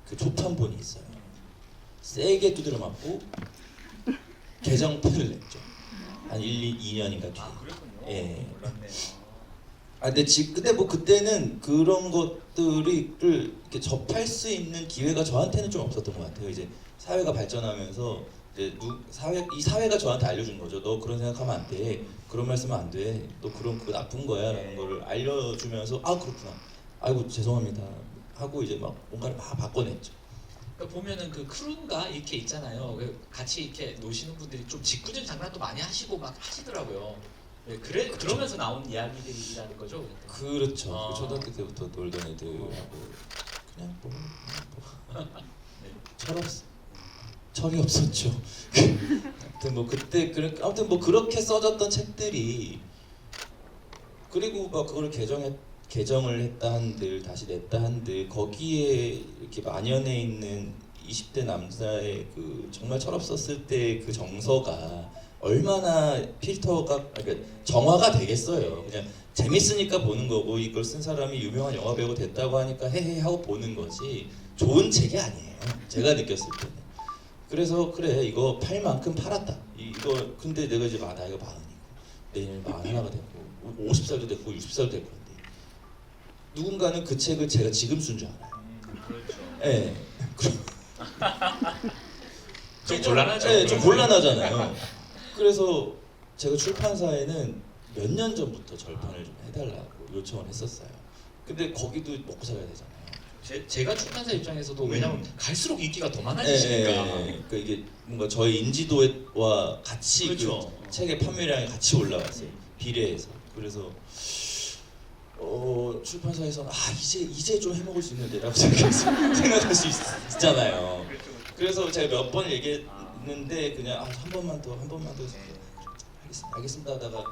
그 초판본이 있어요. 세게 두드려 맞고 개정판을 냈죠. 한 2년인가 뒤에. 그랬군요. 예. 몰랐네요. 근데 뭐 그때는 그런 것들을 이렇게 접할 수 있는 기회가 저한테는 좀 없었던 것 같아요. 이제 사회가 발전하면서 이제 이 사회가 저한테 알려준 거죠. 너 그런 생각하면 안 돼. 그런 말씀은 안 돼. 너 그거 나쁜 거야라는 거를 알려주면서 아 그렇구나. 아이고 죄송합니다. 하고 이제 막 뭔가를 막 바꿔냈죠. 그러니까 보면은 그 크루가 이렇게 있잖아요. 같이 이렇게 노시는 분들이 좀 짓궂은 장난도 많이 하시고 막 하시더라고요. 네, 그러면서 나온 이야기들이라는 거죠. 그렇죠. 아. 초등학교 때부터 놀던 애들하고 그냥 뭐 철이 없었죠. 아무튼 뭐 그때 아무튼 뭐 그렇게 써졌던 책들이 그리고 막 그걸 개정을 했다 한들 다시 냈다 한들 거기에 이렇게 만연해 있는 20대 남자의 그 정말 철없었을 때 그 정서가 얼마나 필터가 그러니까 정화가 되겠어요. 그냥 재밌으니까 보는 거고 이걸 쓴 사람이 유명한 영화 배우 됐다고 하니까 헤헤 하고 보는 거지 좋은 책이 아니에요. 제가 느꼈을 때는. 그래서 그래 이거 팔 만큼 팔았다. 이거 근데 내가 이제 나이가 40이고 내일 41가 됐고 50살도 됐고 60살도 됐고 그런데 누군가는 그 책을 제가 지금 쓴 줄 알아요. 그렇죠. 예. 좀 곤란하죠. 네, 좀 곤란하잖아요. 그래서 제가 출판사에는 몇 년 전부터 절판을 좀 해달라고 요청을 했었어요. 근데 거기도 먹고 살아야 되잖아요. 제가 출판사 입장에서도 왜냐면 갈수록 인기가 더 많아지시니까. 그러니까 이게 뭔가 저희 인지도와 같이 그렇죠. 그 책의 판매량이 같이 올라갔어요. 비례해서. 그래서 출판사에서는 이제 좀 해먹을 수 있는데라고 생각할 수 있잖아요. 그렇죠. 그래서 제가 몇 번 얘기했는데 그냥 한 번만 더 알겠습니다 하다가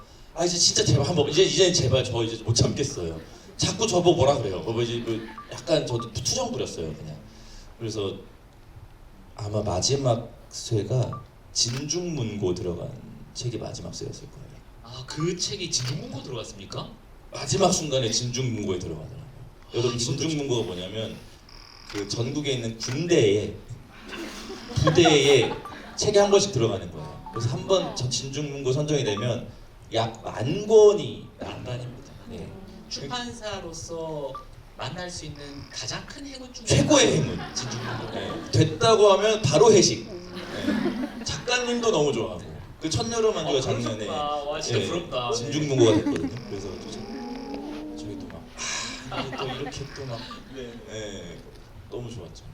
이제 진짜 제발 한번 이제 제발 저 이제 못 참겠어요. 자꾸 저보고 뭐라 그래요. 이제 그 약간 저도 투정 부렸어요 그냥. 그래서 아마 마지막 쇠가 진중문고 들어간 책이 마지막 쇠였을 거예요. 그 책이 진중문고 들어갔습니까? 마지막 순간에 진중문고에 들어가더라고요. 여러분 이것도 진중문고가 뭐냐면 그 전국에 있는 군대에 부대에 책이 한 권씩 들어가는 거예요. 그래서 한 번 진중문고 선정이 되면 약 10,000권이 만반입니다. 네. 출판사로서 만날 수 있는 가장 큰 행운 중에 최고의 행운. 진중문고. 네. 됐다고 하면 바로 회식. 네. 작가님도 너무 좋아하고 그 천여름 만주가 작년에 와 진짜 부럽다. 진중문고가 됐거든요. 그래서 저희도 막 이게 또 이렇게 또막 네. 너무 좋았죠.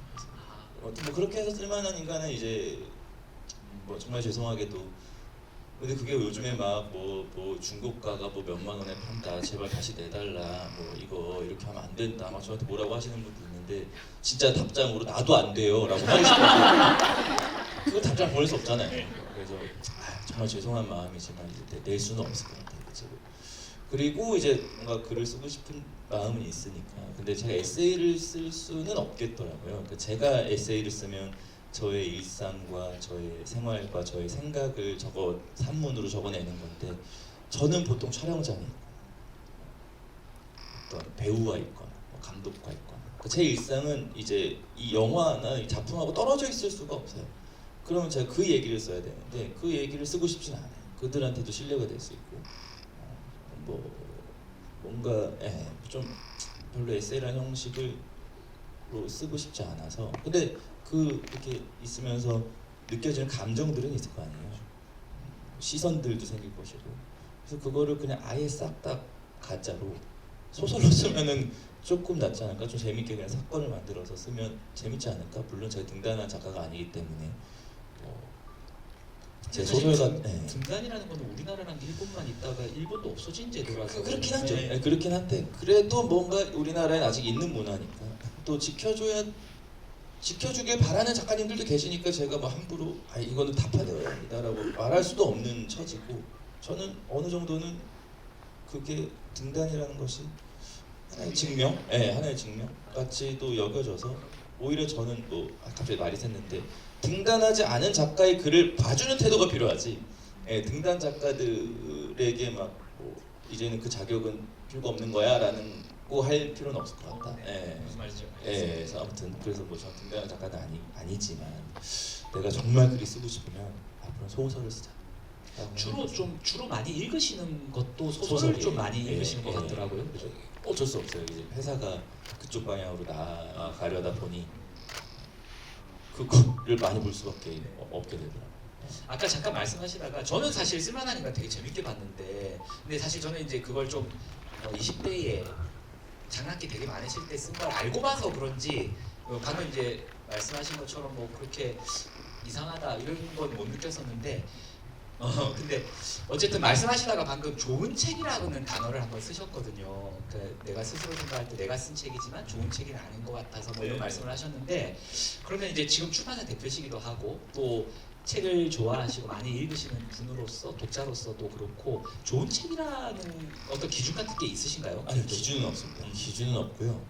뭐 그렇게 해서 쓸만한 인간은 이제 뭐 정말 죄송하게도 근데 그게 요즘에 막 뭐 중고가가 뭐 몇만 원에 판다 제발 다시 내달라 뭐 이거 이렇게 하면 안 된다 막 저한테 뭐라고 하시는 분도 있는데 진짜 답장으로 나도 안 돼요라고 하고 싶은데 그거 답장 보낼 수 없잖아요. 그래서 정말 죄송한 마음이지만 이제 낼 수는 없을 것 같아요. 그리고 이제 뭔가 글을 쓰고 싶은 마음은 있으니까 근데 제가 에세이를 쓸 수는 없겠더라고요. 그러니까 제가 에세이를 쓰면 저의 일상과 저의 생활과 저의 생각을 산문으로 적어내는 건데 저는 보통 촬영장에 있거나 어떤 배우와 있거나 감독과 있거나 제 일상은 이제 이 영화나 이 작품하고 떨어져 있을 수가 없어요. 그러면 제가 그 얘기를 써야 되는데 그 얘기를 쓰고 싶진 않아요. 그들한테도 신뢰가 될 수 있고 뭔가 좀 별로 에세이라는 형식으로 쓰고 싶지 않아서 근데 이렇게 있으면서 느껴지는 감정들은 있을 거 아니에요. 시선들도 생길 것이고 그래서 그거를 그냥 아예 싹 다 가짜로 소설로 쓰면은 조금 낫지 않을까? 좀 재밌게 그냥 사건을 만들어서 쓰면 재밌지 않을까? 물론 제가 등단한 작가가 아니기 때문에 제 소설가 등단이라는 건 우리나라랑 일본만 있다가 일본도 없어진 제도라서 그렇긴 하죠. 네. 네, 그렇긴 한데 그래도 뭔가 우리나라엔 아직 있는 문화니까 또 지켜주길 바라는 작가님들도 계시니까 제가 뭐 함부로 이거는 타파되어야 합니다라고 말할 수도 없는 처지고 저는 어느 정도는 그게 등단이라는 것이 하나의 증명, 하나의 증명 같이도 여겨져서 오히려 저는 뭐 갑자기 말이 샜는데 등단하지 않은 작가의 글을 봐주는 태도가 필요하지. 등단 작가들에게 뭐 이제는 그 자격은 필요가 없는 거야라는 고 할 필요는 없을 것 같다. 무슨 말인지 그래서 아무튼 그래서 뭐 전 등단한 작가는 아니지만 내가 정말 글이 쓰고 싶으면 앞으로 소설을 쓰자. 주로 많이 읽으시는 것도 소설을 소설이, 좀 많이 읽으시는 것 같더라고요. 그죠? 어쩔 수 없어요. 이제 회사가 그쪽 방향으로 나가려다 보니 그거를 많이 볼 수밖에 없게 되더라고요. 아까 잠깐 말씀하시다가 저는 사실 쓸만하니까 되게 재밌게 봤는데 근데 사실 저는 이제 그걸 좀 20대에 장난기 되게 많으실 때 쓴 걸 알고 봐서 그런지 방금 이제 말씀하신 것처럼 뭐 그렇게 이상하다 이런 건 못 느꼈었는데 근데 어쨌든 말씀하시다가 방금 좋은 책이라는 단어를 한번 쓰셨거든요. 그러니까 내가 스스로 생각할 때 내가 쓴 책이지만 좋은 책이 아닌 것 같아서 뭐 이런 말씀을 하셨는데 그러면 이제 지금 출판사 대표시기도 하고 또 책을 좋아하시고 많이 읽으시는 분으로서 독자로서도 그렇고 좋은 책이라는 어떤 기준 같은 게 있으신가요? 아니 기준은 없습니다. 기준은 없고요.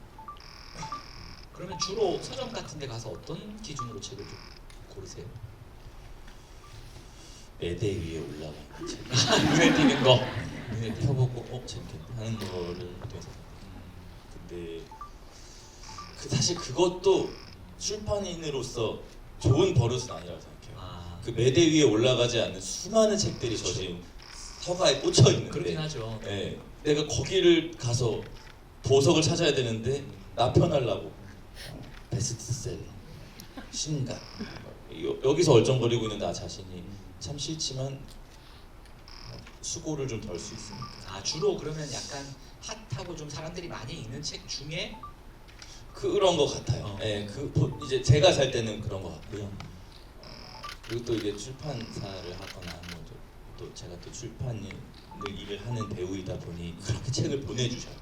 그러면 주로 서점 같은 데 가서 어떤 기준으로 책을 좀 고르세요? 매대 위에 올라가는 책. 눈에 띄는 거. 눈에 펴보고 재밌겠다 하는 거를 돼서 근데 사실 그것도 출판인으로서 좋은 버릇은 아니라고 생각해요. 그 매대 위에 올라가지 않는 수많은 책들이 저 지금 서가에 꽂혀 있는데 그렇긴 하죠. 내가 거기를 가서 보석을 찾아야 되는데 나편하려고 베스트셀러, 신간 여기서 얼쩡거리고 있는 나 자신이 참 싫지만 수고를 좀 덜 수 있으니까. 주로 그러면 약간 핫하고 좀 사람들이 많이 읽는 책 중에 그런 것 같아요. 이제 제가 살 때는 그런 것 같고요. 그리고 또 이게 출판사를 하거나 또 제가 또 출판을 일을 하는 배우이다 보니 그렇게 책을 보내주셔요.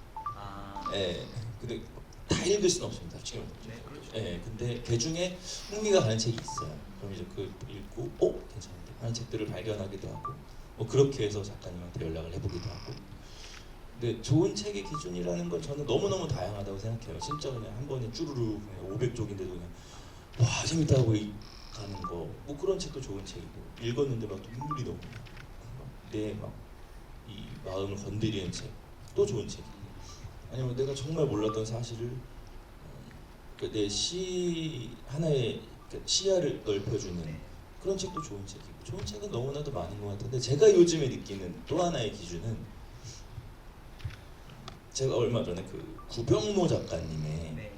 근데 다 읽을 수는 없습니다. 지금. 네, 그렇죠. 근데 그 중에 흥미가 가는 책이 있어요. 그럼 이제 그 읽고 괜찮은데 하는 책들을 발견하기도 하고 뭐 그렇게 해서 작가님한테 연락을 해보기도 하고. 근데 좋은 책의 기준이라는 건 저는 너무너무 다양하다고 생각해요. 진짜 그냥 한 번에 쭈루루 그냥 500쪽인데도 그냥 와 재밌다 하고 가는 거 뭐 그런 책도 좋은 책이고 읽었는데 막 눈물이 너무 내 막 이 마음을 건드리는 책 또 좋은 책이고 아니면 내가 정말 몰랐던 사실을 내 시 하나의 시야를 넓혀주는 그런 책도 좋은 책이고 좋은 책은 너무나도 많은 것 같은데 제가 요즘에 느끼는 또 하나의 기준은 제가 얼마 전에 그 구병모 작가님의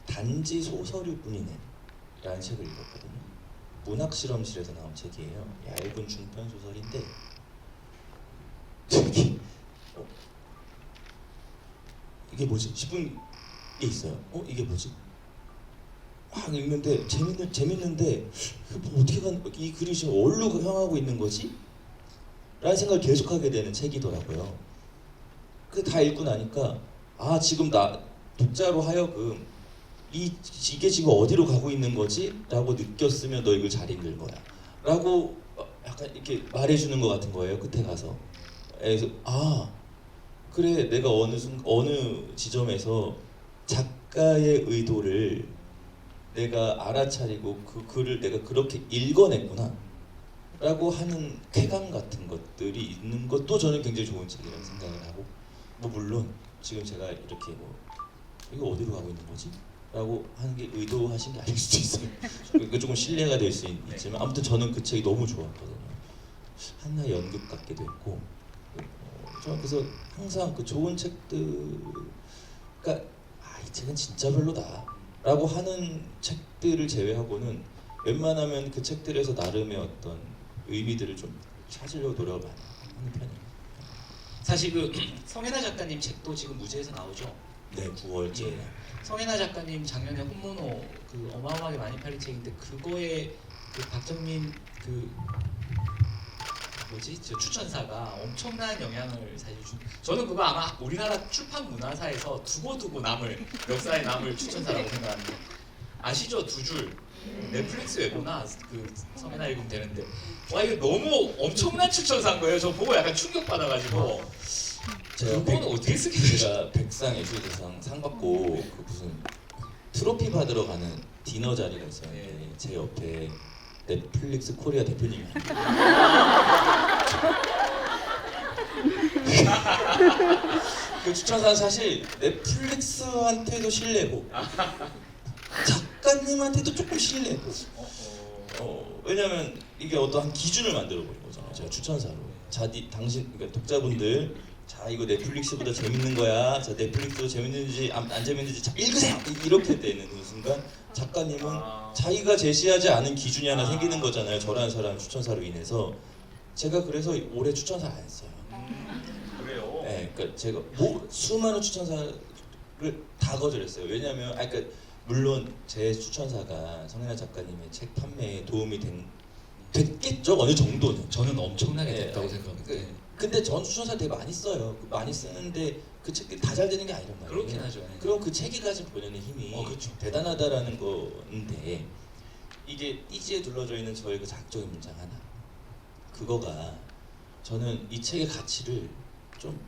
단지 소설일 뿐이네 라는 책을 읽었거든요. 문학실험실에서 나온 책이에요. 얇은 중편 소설인데 책이 이게 뭐지 싶은 게 있어요. 이게 뭐지? 막 읽는데 재밌는데 뭐 어떻게 이 글이 지금 어디로 향하고 있는 거지? 라는 생각을 계속하게 되는 책이더라고요. 그 다 읽고 나니까 지금 나 독자로 하여금 이게 지금 어디로 가고 있는 거지? 라고 느꼈으면 너 이걸 잘 읽을 거야 라고 약간 이렇게 말해주는 것 같은 거예요. 끝에 가서 그래서 그래 내가 어느 지점에서 작가의 의도를 내가 알아차리고 그 글을 내가 그렇게 읽어냈구나 라고 하는 쾌감 같은 것들이 있는 것도 저는 굉장히 좋은 책이라고 생각을 하고 뭐 물론 지금 제가 이렇게 이거 어디로 가고 있는 거지? 라고 하는 게 의도하신 게 아닐 수도 있어요. 그러니까 조금 신뢰가 될 수 있지만 아무튼 저는 그 책이 너무 좋았거든요. 하나의 연극 같기도 했고 저는 그래서 항상 그 좋은 책들 그러니까 이 책은 진짜 별로다 라고 하는 책들을 제외하고는 웬만하면 그 책들에서 나름의 어떤 의미들을 좀 찾으려고 노력을 많이 하는 편이에요. 사실 그 성혜나 작가님 책도 지금 무제에서 나오죠. 네, 9월째. 예. 성혜나 작가님 작년에 혼모노 그 어마어마하게 많이 팔린 책인데 그거에 그 박정민 그 뭐지 저 추천사가 엄청난 영향을 사실 저는 그거 아마 우리나라 출판 문화사에서 두고두고 남을 역사에 남을 추천사라고 생각합니다. 아시죠? 두 줄 넷플릭스 외고나 그 성혜나 읽으면 되는데 와 이거 너무 엄청난 추천사인 거예요. 저 보고 약간 충격 받아가지고 제가 그거는 어떻게 쓰게 되죠? 제가 백상예술대상 상 받고 그 무슨 트로피 받으러 가는 디너 자리가 있었는데 제 옆에 넷플릭스 코리아 대표님이 그 추천사는 사실 넷플릭스한테도 신뢰고 작가님한테도 조금 신뢰고 왜냐면 이게 어떠한 기준을 만들어 버린 거잖아요. 제가 추천사로 당신 그러니까 독자분들 자 이거 넷플릭스보다 재밌는 거야. 자 넷플릭스도 재밌는지 안 재밌는지 자, 읽으세요. 이렇게 되는 순간 작가님은 자기가 제시하지 않은 기준이 하나 생기는 거잖아요. 저라는 사람 추천사로 인해서 제가 그래서 올해 추천사 안 했어요. 그래요? 네, 그러니까 제가 수많은 추천사를 다 거절했어요. 왜냐하면 그러니까 물론 제 추천사가 성혜나 작가님의 책 판매에 도움이 됐겠죠 어느 정도는. 저는 엄청나게 네, 됐다고 생각합니다. 근데 전 추천사 되게 많이 써요. 많이 쓰는데 그 책이 다 잘 되는 게 아니란 말이에요. 그렇긴 하죠. 네. 그럼 그 책이 가진 본연의 힘이 그렇죠. 대단하다라는 건데 이게 띠지에 둘러져 있는 저의 그 자극적인 문장 하나 그거가 저는 이 책의 가치를 좀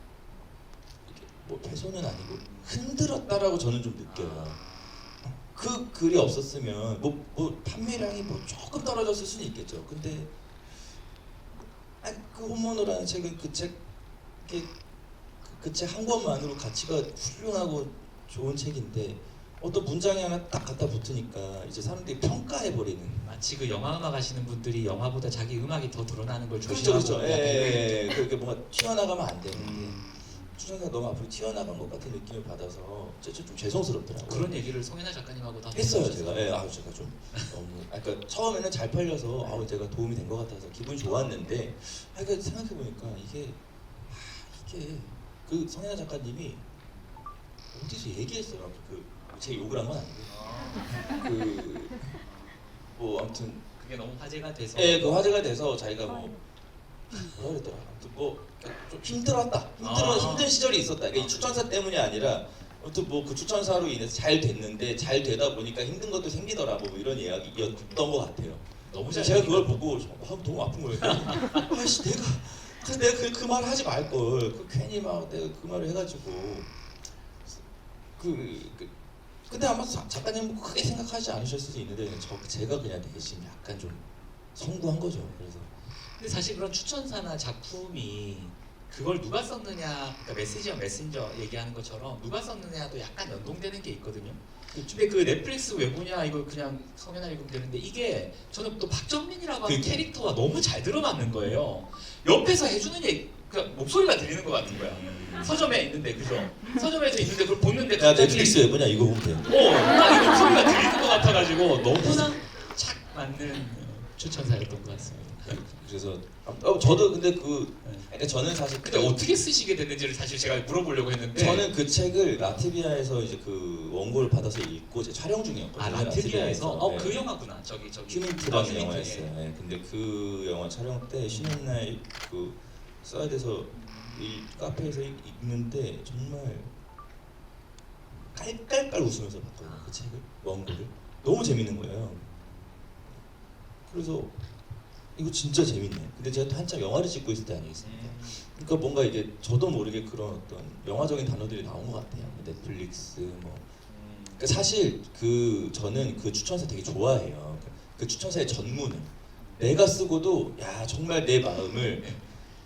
이렇게 뭐 훼손은 아니고 흔들었다라고 저는 좀 느껴요. 그 글이 없었으면 뭐 판매량이 뭐 조금 떨어졌을 수는 있겠죠. 근데 그 혼모노라는 책은 그 책 한 권만으로 가치가 훌륭하고 좋은 책인데 어떤 문장이 하나 딱 갖다 붙으니까 이제 사람들이 평가해 버리는. 마치 그 영화 음악 하시는 분들이 영화보다 자기 음악이 더 드러나는 걸 그렇죠, 조심하고 그렇죠. 예. 그게 뭔가 튀어나가면 안 되는데 추천사가 너무 앞으로 튀어나간 것 같은 느낌을 받아서 좀 죄송스럽더라고요. 그런 얘기를 성혜나 작가님하고 다 했어요 해보셨어요? 제가. 제가 좀 너무 그러니까 처음에는 잘 팔려서 제가 도움이 된 것 같아서 기분이 좋았는데 그러니까 생각해 보니까 이게 그 성혜나 작가님이 어디서 얘기했어요. 제 욕을 한 건 아니고 뭐 아무튼 그게 너무 화제가 돼서 그 화제가 돼서 자기가 뭐라 그랬더라. 아무튼 뭐 좀 힘들었다. 힘든 시절이 있었다. 그러니까 이 추천사 때문이 아니라 아무튼 뭐 그 추천사로 인해서 잘 됐는데 잘 되다 보니까 힘든 것도 생기더라. 뭐 이런 이야기였던 것 같아요. 너무 잘 제가 그걸 보고 너무 아픈 거예요. 아씨 내가 그 말 하지 말 걸. 괜히 막 내가 그 말을 해가지고 근데 아마 작가님 크게 생각하지 않으실 수도 있는데 제가 그냥 대신 약간 좀 성구한 거죠. 그래서 근데 사실 그런 추천사나 작품이 그걸 누가 썼느냐, 그러니까 메시지와 메신저 얘기하는 것처럼 누가 썼느냐도 약간 연동되는 게 있거든요. 근데 그 넷플릭스 외부냐 이거 그냥 성혜나 읽으면 되는데 이게 저는 또 박정민이라고 하는 캐릭터와 너무 잘 들어맞는 거예요. 옆에서 해주는 얘기, 그러니까 목소리가 들리는 것 같은 거야. 서점에 있는데 그죠? 서점에서 있는데 그걸 보는데 야 넷플릭스 왜 보냐 이거 보면 돼. 딱 이 목소리가 들리는 것 같아가지고 너무나 착 맞는 추천사였던 것 같습니다. 그래서 저도 근데 그러니까 저는 사실 근데 어떻게 쓰시게 됐는지를 사실 제가 물어보려고 했는데 저는 그 책을 라트비아에서 이제 그 원고를 받아서 읽고 제 촬영 중이었거든요. 라트비아에서 네. 그 영화구나. 저기 휴민트라는 휴민트. 영화였어요. 네, 근데 그 영화 촬영 때 쉬는 날 그 써야 돼서 이 카페에서 읽는데 정말 깔깔깔 웃으면서 봤거든요. 그 책을 원고를 너무 재밌는 거예요. 그래서 이거 진짜 재밌네. 근데 제가 또 한참 영화를 찍고 있을 때 아니겠습니까? 그러니까 뭔가 이게 저도 모르게 그런 어떤 영화적인 단어들이 나온 것 같아요. 넷플릭스 뭐. 그러니까 사실 저는 그 추천사 되게 좋아해요. 그 추천사의 전문을 내가 쓰고도 야 정말 내 마음을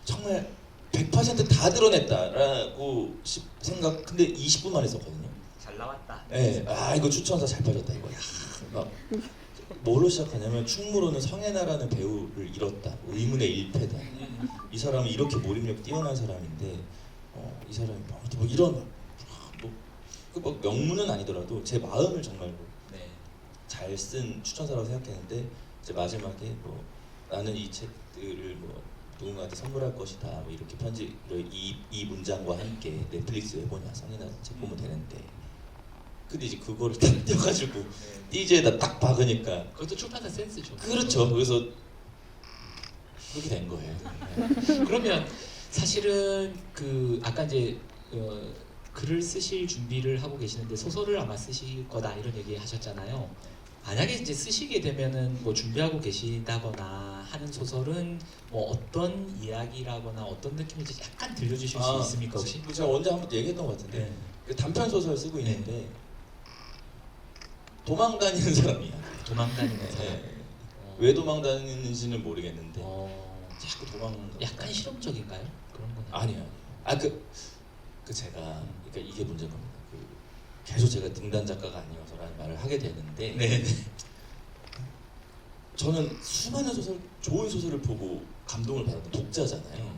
정말 100%다 드러냈다라고 생각. 근데 20분 만에 썼거든요. 잘 나왔다. 네, 이거 추천사 잘 빠졌다 이거. 막 뭐로 시작하냐면 충무로는 성혜나라는 배우를 잃었다. 의문의 일패다. 이 사람은 이렇게 몰입력 뛰어난 사람인데 이 사람이 뭐 이런 뭐 명문은 아니더라도 제 마음을 정말로 잘 쓴 추천사라고 생각했는데 이제 마지막에 뭐 나는 이 책들을 뭐 누군가한테 선물할 것이다. 뭐 이렇게 편지를 이 문장과 함께 넷플릭스 왜 보냐 성인아 책 보면 되는데. 근데 이제 그거를 딱 떼가지고 DJ에다 딱 박으니까 그것도 출판사 센스죠. 그렇죠. 그래서 그렇게 된 거예요. 그러면 사실은 그 아까 이제 글을 쓰실 준비를 하고 계시는데 소설을 아마 쓰실 거다 이런 얘기 하셨잖아요. 만약에 이제 쓰시게 되면은 뭐 준비하고 계시다거나 하는 소설은 뭐 어떤 이야기라거나 어떤 느낌인지 약간 들려주실 수 있습니까 혹시? 제가 언제 한번 얘기했던 것 같은데 네. 그 단편 소설 쓰고 있는데 도망 다니는 사람이야. 도망다니는 사람. 네. 왜 도망 다니는지는 모르겠는데 자꾸 도망가는 거. 약간 실험적인가요? 그런 건 아니요. 그 제가 그러니까 이게 문제인 겁니다. 그 계속 제가 등단 작가가 아니어서라는 말을 하게 되는데 네. 저는 수많은 좋은 소설을 보고 감동을 받았던 독자잖아요.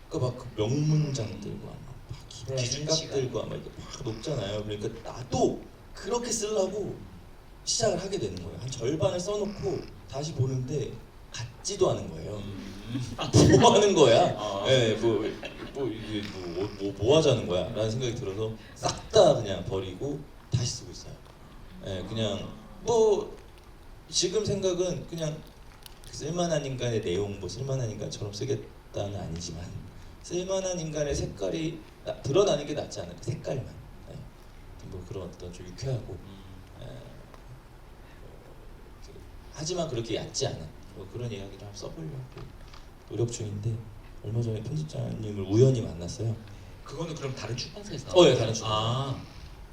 그러니까 막 그 명문장들과 막 기준값들과 막 이렇게 막 높잖아요. 그러니까 나도 그렇게 쓰려고 시작을 하게 되는 거예요. 한 절반을 써놓고 다시 보는데 같지도 않은 거예요. 뭐 하는 거야? 예, 이게 뭐 하자는 거야? 라는 생각이 들어서 싹 다 그냥 버리고 다시 쓰고 있어요. 예, 그냥 뭐 지금 생각은 그냥 쓸만한 인간의 내용, 뭐 쓸만한 인간처럼 쓰겠다는 아니지만 쓸만한 인간의 색깔이 드러나는 게 낫지 않을까? 색깔만. 예, 뭐 그런 어떤 좀 유쾌하고. 하지만 그렇게 얕지 않은 뭐 그런 이야기를 한번 써보려고 노력 중인데 얼마 전에 편집자님을 우연히 만났어요. 그거는 그럼 다른 출판사에서 예, 다른 출판사.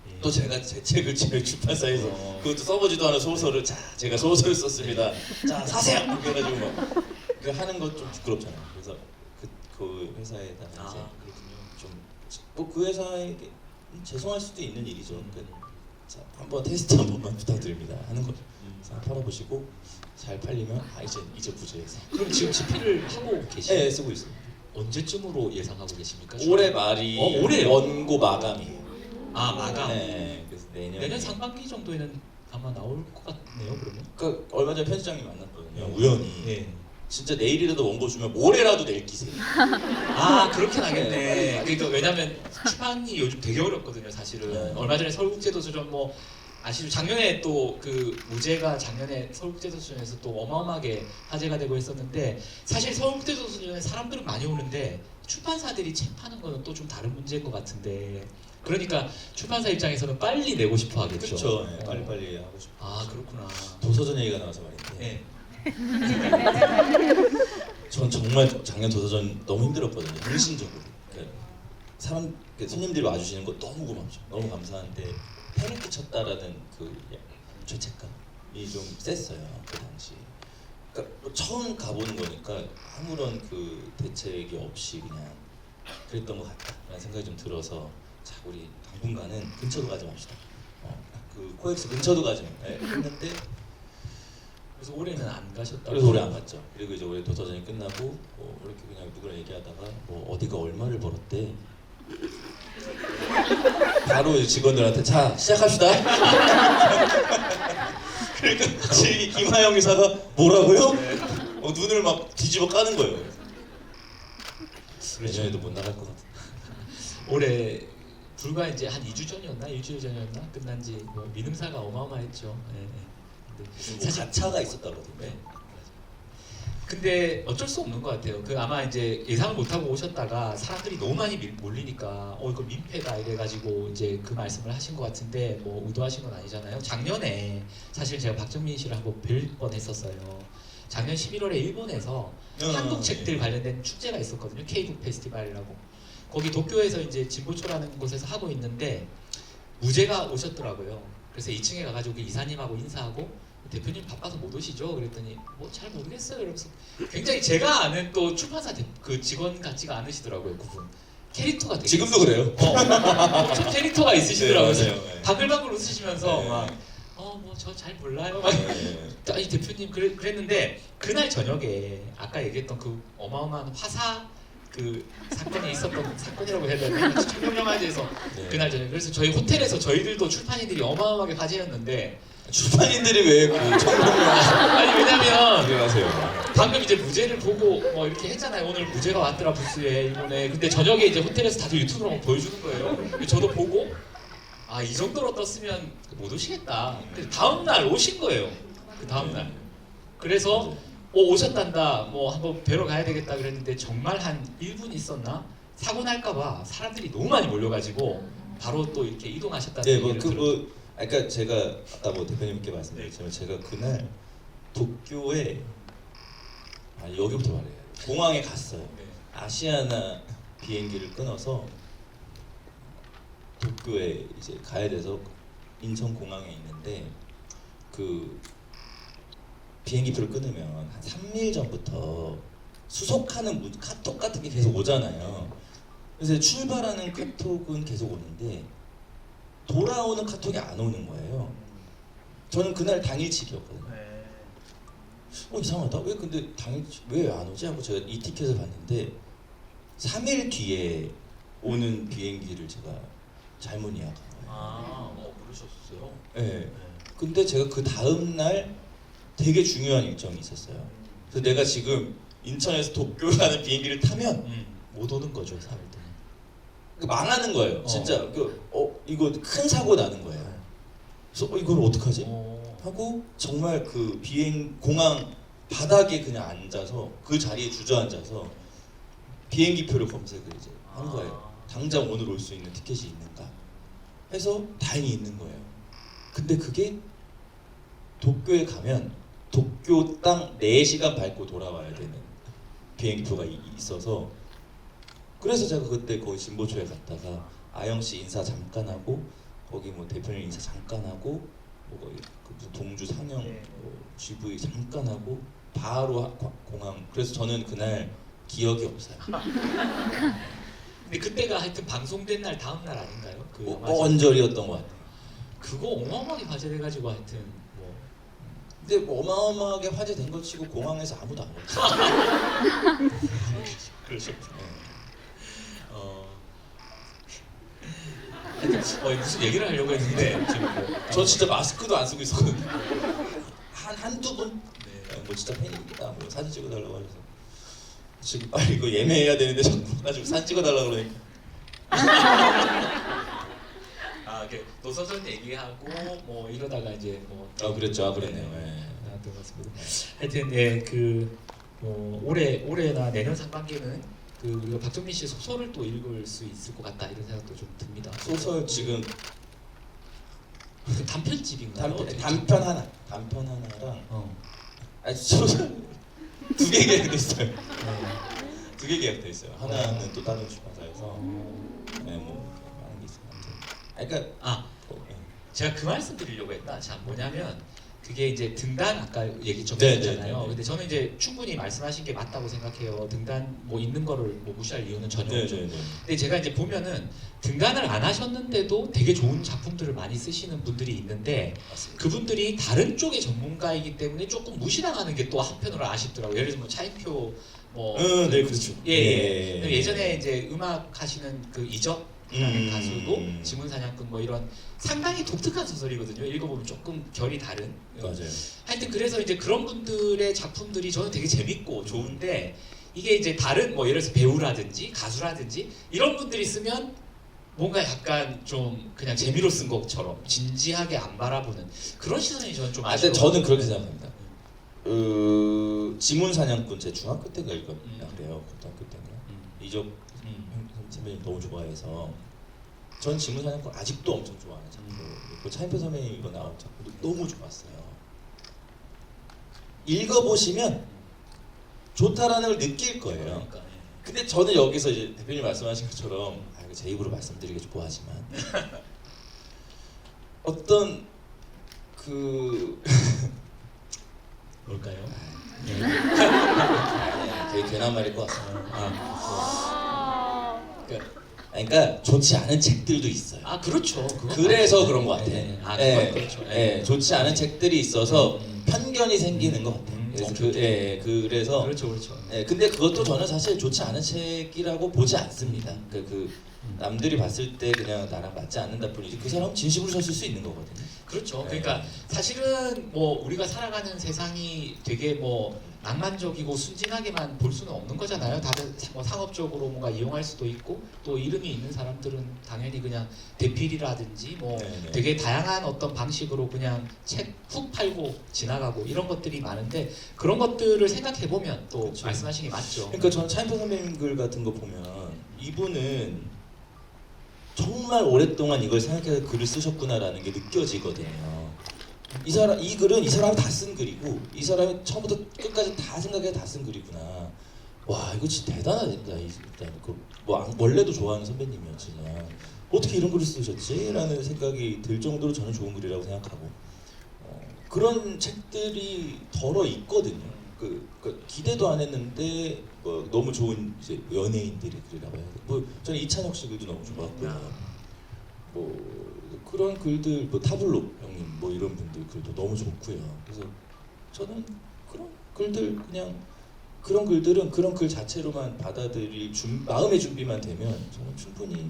예. 또 제가 제 책을 제 출판사에서 그것도 써보지도 않은 소설을 제가 소설을 썼습니다. 자 사세요. 이렇게 해가지고 막 그 하는 것 좀 부끄럽잖아요. 그래서 그 회사에다가 이제 그렇군요. 뭐 그 회사에게 죄송할 수도 있는 일이죠. 자, 한번 테스트 한 번만 부탁드립니다 하는 거죠. 팔아보시고 잘 팔리면 이제 부재해서. 그럼 지금 집필을 하고 계시나요? 네, 쓰고 있습니다. 언제쯤으로 예상하고 계십니까? 올해 말이 올해요? 원고 마감이에요. 아 마감. 네, 그래서 내년 상반기 정도에는 아마 나올 것 같네요. 그러면. 그 얼마 전에 편집장님 만났거든요. 우연히. 네. 진짜 내일이라도 원고 주면 모레라도 낼 기세. 아 그렇게 나겠네. 그러니까 왜냐면 출판이 요즘 되게 어렵거든요. 사실은. 네. 얼마 전에 서울국제도서전 뭐 아시죠? 작년에 또 그 무죄가 작년에 서울국제도서전에서 또 어마어마하게 화제가 되고 있었는데 사실 서울국제도서전에 사람들은 많이 오는데 출판사들이 책 파는 거는 또 좀 다른 문제인 것 같은데 그러니까 출판사 입장에서는 빨리 내고 싶어 하겠죠. 그렇죠. 네, 빨리빨리 하고 싶어. 아 그렇구나. 도서전 얘기가 나와서 말인데. 네. 전 정말 작년 도서전 너무 힘들었거든요. 정신적으로. 손님들이 와주시는 거 너무 고맙죠. 너무 감사한데 해를 끼쳤다라는 그 죄책감이 좀 셌어요. 그 당시. 그러니까 뭐 처음 가보는 거니까 아무런 그 대책이 없이 그냥 그랬던 것 같다라는 생각이 좀 들어서 자 우리 당분간은 근처도 가지 맙시다. 그 코엑스 근처도 가지 마. 네, 했는데 그래서 올해는 안 가셨다고. 그래서 올해 안 갔죠. 그리고 이제 올해 도서전이 끝나고 뭐 이렇게 그냥 누구랑 얘기하다가 뭐 어디가 얼마를 벌었대. 바로 이제 직원들한테 자 시작합시다. 그러니까 같이 김하영 이사가 뭐라고요? 눈을 막 뒤집어 까는 거예요. 내년에도 못 나갈 것 같아. 올해 불과 이제 한 2주 전이었나? 일주일 전이었나? 끝난 지 뭐 민음사가 어마어마했죠. 네, 네. 근데 사실 가차가 있었다거든요. 네. 근데 어쩔 수 없는 것 같아요. 그 아마 이제 예상을 못 하고 오셨다가 사람들이 너무 많이 몰리니까 이거 민폐다 이래가지고 이제 그 말씀을 하신 것 같은데 뭐 의도하신 건 아니잖아요. 작년에 사실 제가 박정민 씨를 한번 뵐 뻔했었어요. 작년 11월에 일본에서 한국 책들 관련된 축제가 있었거든요. K북 페스티벌이라고. 거기 도쿄에서 이제 진보초라는 곳에서 하고 있는데 무죄가 오셨더라고요. 그래서 2층에 가가지고 그 이사님하고 인사하고 대표님 바빠서 못 오시죠? 그랬더니 뭐 잘 모르겠어요. 이러면서 굉장히 제가 아는 또 출판사 그 직원 같지가 않으시더라고요. 그분 캐릭터가 되게 지금도 그래요. 좀 캐릭터가 있으시더라고요. 네, 맞아요. 네. 바글바글 웃으시면서 네. 막 뭐 저 잘 몰라요. 막 아니 대표님 그랬는데 그날 저녁에 아까 얘기했던 그 어마어마한 화사 그 사건이 있었던 사건이라고 해야 되나? 청룡영화제에서 네. 그날 저녁 그래서 저희 호텔에서 저희들도 출판인들이 어마어마하게 화제였는데 출판인들이 왜 그 청룡 아니 왜냐면 안녕하세요. 방금 이제 무제를 보고 뭐 이렇게 했잖아요. 오늘 무제가 왔더라 부스에 일본에. 근데 저녁에 이제 호텔에서 다들 유튜브로 막 보여주는 거예요. 저도 보고 아 이 정도로 떴으면 못 오시겠다. 근데 다음 날 오신 거예요. 그 다음 날. 그래서 오셨단다. 뭐 한번 뵈러 가야 되겠다 그랬는데 정말 한 1분 있었나? 사고 날까봐 사람들이 너무 많이 몰려가지고 바로 또 이렇게 이동하셨다는 네, 얘기를 들었어요. 그러니까 제가 아까 뭐 대표님께 말씀드렸지만 제가 그날 도쿄에 여기부터 말해요. 공항에 갔어요. 네. 아시아나 비행기를 끊어서 도쿄에 이제 가야 돼서 인천 공항에 있는데 그 비행기표를 끊으면 한 3일 전부터 수속하는 카톡 같은 게 계속 오잖아요. 그래서 출발하는 카톡은 계속 오는데 돌아오는 카톡이 안 오는 거예요. 저는 그날 당일치기였거든요. 이상하다. 왜 근데 당일치 왜 안 오지? 하고 제가 이 티켓을 봤는데 3일 뒤에 오는 비행기를 제가 잘못 예약한 거예요. 그러셨어요? 네. 근데 제가 그 다음 날 되게 중요한 일정이 있었어요. 그래서 내가 지금 인천에서 도쿄 가는 비행기를 타면 못 오는 거죠, 3일 동안. 망하는 거예요. 진짜 이거 큰 사고 나는 거예요. 그래서 이걸 어떡하지? 하고 정말 그 공항 바닥에 그냥 앉아서 그 자리에 주저앉아서 비행기표를 검색을 이제 한 거예요. 당장 오늘 올 수 있는 티켓이 있는가 해서 다행히 있는 거예요. 근데 그게 도쿄에 가면 도쿄 땅 4시간 밟고 돌아와야 되는 비행기표가 있어서 그래서 제가 그때 거기 진보초에 갔다가 아영 씨 인사 잠깐 하고 거기 뭐 대표님 인사 잠깐 하고 뭐 거기 그 무슨 동주 상영 뭐 GV 잠깐 하고 바로 공항. 그래서 저는 그날 기억이 없어요. 근데 그때가 하여튼 방송된 날 다음 날 아닌가요? 언저리였던 것 같아요. 그거 어마어마하게 화제돼가지고 하여튼 뭐. 근데 뭐 어마어마하게 화제된 것 치고 공항에서 아무도 안 왔어요. 그러셨구나. 하여튼 무슨 얘기를 하려고 했는데 지금 뭐. 저 진짜 마스크도 안 쓰고 있었거든요. 한두 분? 네. 뭐 진짜 팬입니다. 뭐 사진 찍어달라고 하셔서 지금 빨리 이거 예매해야 되는데 자꾸 가지고 사진 찍어달라고 그러니까 이렇게 노서전 얘기하고 뭐 이러다가 이제 뭐. 그랬죠. 그랬네요. 나왔던 것 같습니다. 하여튼 올해나 내년 상반기에는 우리가 박정민 씨의 소설을 또 읽을 수 있을 것 같다 이런 생각도 좀 듭니다. 소설 지금 단편집인가요? 단편 하나랑 소설 2개 계약됐어요. 2개 계약돼 있어요. 하나는 또 다른 출판사에서 뭐 많은 게 있어요. 그러니까 제가 그 말씀 드리려고 했다. 자, 뭐냐면 그게 이제 등단 아까 얘기 좀 네, 했잖아요. 네, 네. 근데 저는 이제 충분히 말씀하신 게 맞다고 생각해요. 등단 뭐 있는 거를 뭐 무시할 이유는 전혀 없죠. 근데 제가 이제 보면은 등단을 안 하셨는데도 되게 좋은 작품들을 많이 쓰시는 분들이 있는데 맞습니다. 그분들이 다른 쪽의 전문가이기 때문에 조금 무시당하는 게 또 한편으로 아쉽더라고요. 예를 들면 뭐 차인표 뭐 네, 그렇죠. 예전에 이제 음악 하시는 그 이적 라는 가수도 지문사냥꾼 뭐 이런 상당히 독특한 소설이거든요. 읽어보면 조금 결이 다른. 맞아요. 하여튼 그래서 이제 그런 분들의 작품들이 저는 되게 재밌고 좋은데 이게 이제 다른 뭐 예를 들어서 배우라든지 가수라든지 이런 분들이 쓰면 뭔가 약간 좀 그냥 재미로 쓴 것처럼 진지하게 안 바라보는 그런 시선이 저는 좀 근데 저는 그렇게 생각합니다. 지문사냥꾼 제 중학교 때가 읽었나 그래요. 고등학교 때인가. 이적 선배님 너무 좋아해서 전 지문사냥꾼 아직도 엄청 좋아하는 작품. 차인표 선배님 이거 나온 작품도 너무 좋았어요. 읽어보시면 좋다라는 걸 느낄 거예요. 그러니까, 근데 저는 여기서 이제 대표님 말씀하신 것처럼 제 입으로 말씀드리기 좀 뭐하지만 어떤 뭘까요? 되게 괜한 말일 것 같습니다. 그러니까 좋지 않은 책들도 있어요. 그렇죠. 그래서 그런 것 같아. 그건 그렇죠. 좋지 않은 책들이 있어서 편견이 생기는 것 같아요. 그래서 그렇죠. 근데 그것도 저는 사실 좋지 않은 책이라고 보지 않습니다. 남들이 봤을 때 그냥 나랑 맞지 않는다 뿐이지 그 사람은 진심으로 섰을 수 있는 거거든요. 그렇죠. 네. 그러니까 사실은 뭐 우리가 살아가는 세상이 되게 뭐 낭만적이고 순진하게만 볼 수는 없는 거잖아요. 다들 뭐 상업적으로 뭔가 이용할 수도 있고 또 이름이 있는 사람들은 당연히 그냥 대필이라든지 뭐 네네. 되게 다양한 어떤 방식으로 그냥 책 훅 팔고 지나가고 이런 것들이 많은데 그런 것들을 생각해 보면 또 그렇죠. 말씀하신 게 맞죠. 그러니까 저는 차인표 선배님 글 같은 거 보면 이분은 정말 오랫동안 이걸 생각해서 글을 쓰셨구나라는 게 느껴지거든요. 이 사람 이 글은 이 사람이 다 쓴 글이고 이 사람이 처음부터 끝까지 다 생각해 다 쓴 글이구나. 와 이거 진짜 대단하다. 일단 뭐 원래도 좋아하는 선배님이었지만 어떻게 이런 글을 쓰셨지?라는 생각이 들 정도로 저는 좋은 글이라고 생각하고 그런 책들이 덜어 있거든요. 그 기대도 안 했는데 뭐 너무 좋은 이제 연예인들의 글이라고 해야 돼. 뭐 저는 이찬혁 씨 글도 너무 좋았고요. 뭐 그런 글들 뭐 타블로 형님 뭐 이런 분들 글도 너무 좋고요. 그래서 저는 그런 글들 그냥 그런 글들은 그런 글 자체로만 받아들일 마음의 준비만 되면 저는 충분히